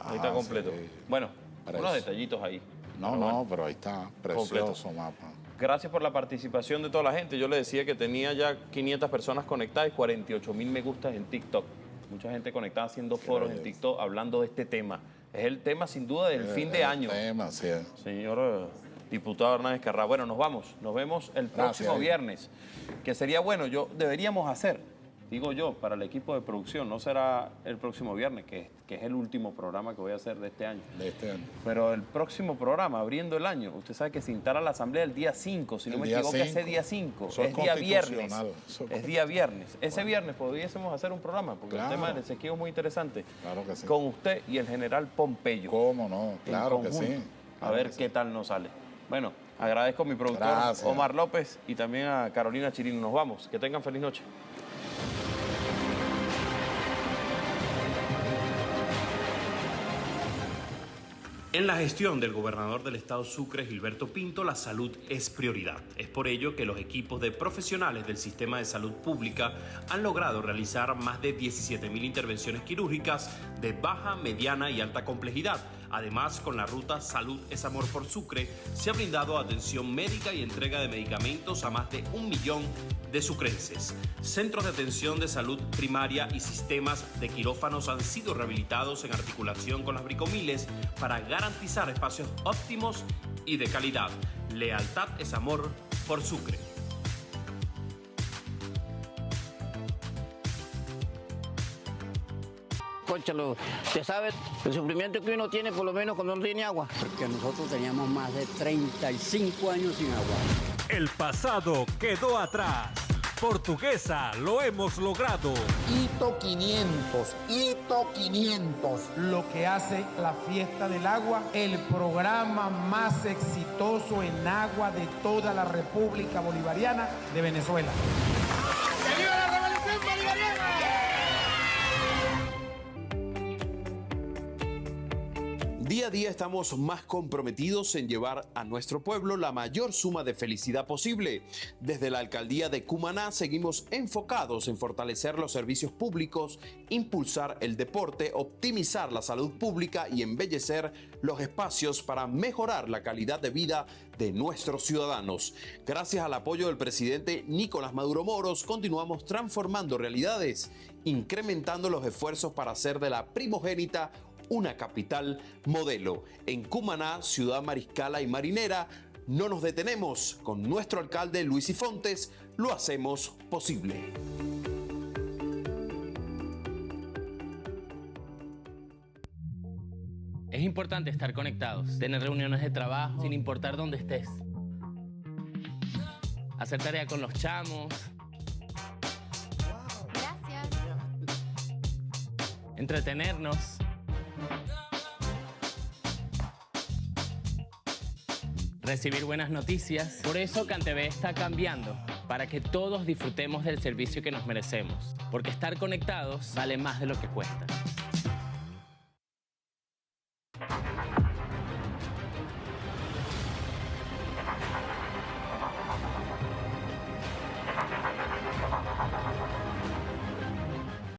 Ahí está completo. Sí. Bueno, Para unos eso. detallitos ahí. No, Pero bueno, pero ahí está. Precioso mapa. gracias por la participación de toda la gente. Yo le decía que tenía ya 500 personas conectadas y 48,000 me gustas en TikTok. Mucha gente conectada haciendo foros en TikTok hablando de este tema. Es el tema sin duda del fin de año. Tema, sí. Señor diputado Hernández Escarrá. Bueno, nos vamos. Nos vemos el próximo Gracias. viernes. Que sería bueno, deberíamos hacer, digo yo, para el equipo de producción. No será el próximo viernes, que es el último programa que voy a hacer de este año. De este año. Pero el próximo programa, abriendo el año, usted sabe que se instala la asamblea el día 5, si no El me día equivoco, 5. ese día 5, Eso es día viernes. constitucional. Eso Es día viernes. Ese viernes pudiésemos hacer un programa, porque Claro. el tema del Esequibo es muy interesante. Claro que sí. Con usted y el general Pompeyo. ¿Cómo no? en Claro que conjunto. sí. A Claro ver que qué sí. tal nos sale. Bueno, agradezco a mi productor Gracias. Omar López y también a Carolina Chirino. Nos vamos. Que tengan feliz noche. En la gestión del gobernador del estado Sucre, Gilberto Pinto, la salud es prioridad. Es por ello que los equipos de profesionales del sistema de salud pública han logrado realizar más de 17,000 intervenciones quirúrgicas de baja, mediana y alta complejidad. Además, con la ruta Salud es Amor por Sucre, se ha brindado atención médica y entrega de medicamentos a más de 1 millón de sucrenses. Centros de atención de salud primaria y sistemas de quirófanos han sido rehabilitados en articulación con las bricomiles para garantizar espacios óptimos y de calidad. Lealtad es amor por Sucre. Cónchalo, usted sabe el sufrimiento que uno tiene por lo menos cuando no tiene agua. Porque nosotros teníamos más de 35 años sin agua. El pasado quedó atrás. Portuguesa, lo hemos logrado. Hito 500, Hito 500. Lo que hace la fiesta del agua, el programa más exitoso en agua de toda la República Bolivariana de Venezuela. ¡Que viva la revolución bolivariana! Día a día estamos más comprometidos en llevar a nuestro pueblo la mayor suma de felicidad posible. Desde la alcaldía de Cumaná seguimos enfocados en fortalecer los servicios públicos, impulsar el deporte, optimizar la salud pública y embellecer los espacios para mejorar la calidad de vida de nuestros ciudadanos. Gracias al apoyo del presidente Nicolás Maduro Moros, continuamos transformando realidades, incrementando los esfuerzos para hacer de la primogénita una capital modelo. En Cumaná, Ciudad Mariscala y Marinera, no nos detenemos. Con nuestro alcalde Luis Ifontes, lo hacemos posible. Es importante estar conectados, tener reuniones de trabajo sin importar dónde estés. Hacer tarea con los chamos. Gracias. Entretenernos. Recibir buenas noticias. Por eso CanTV está cambiando, para que todos disfrutemos del servicio que nos merecemos. Porque estar conectados vale más de lo que cuesta.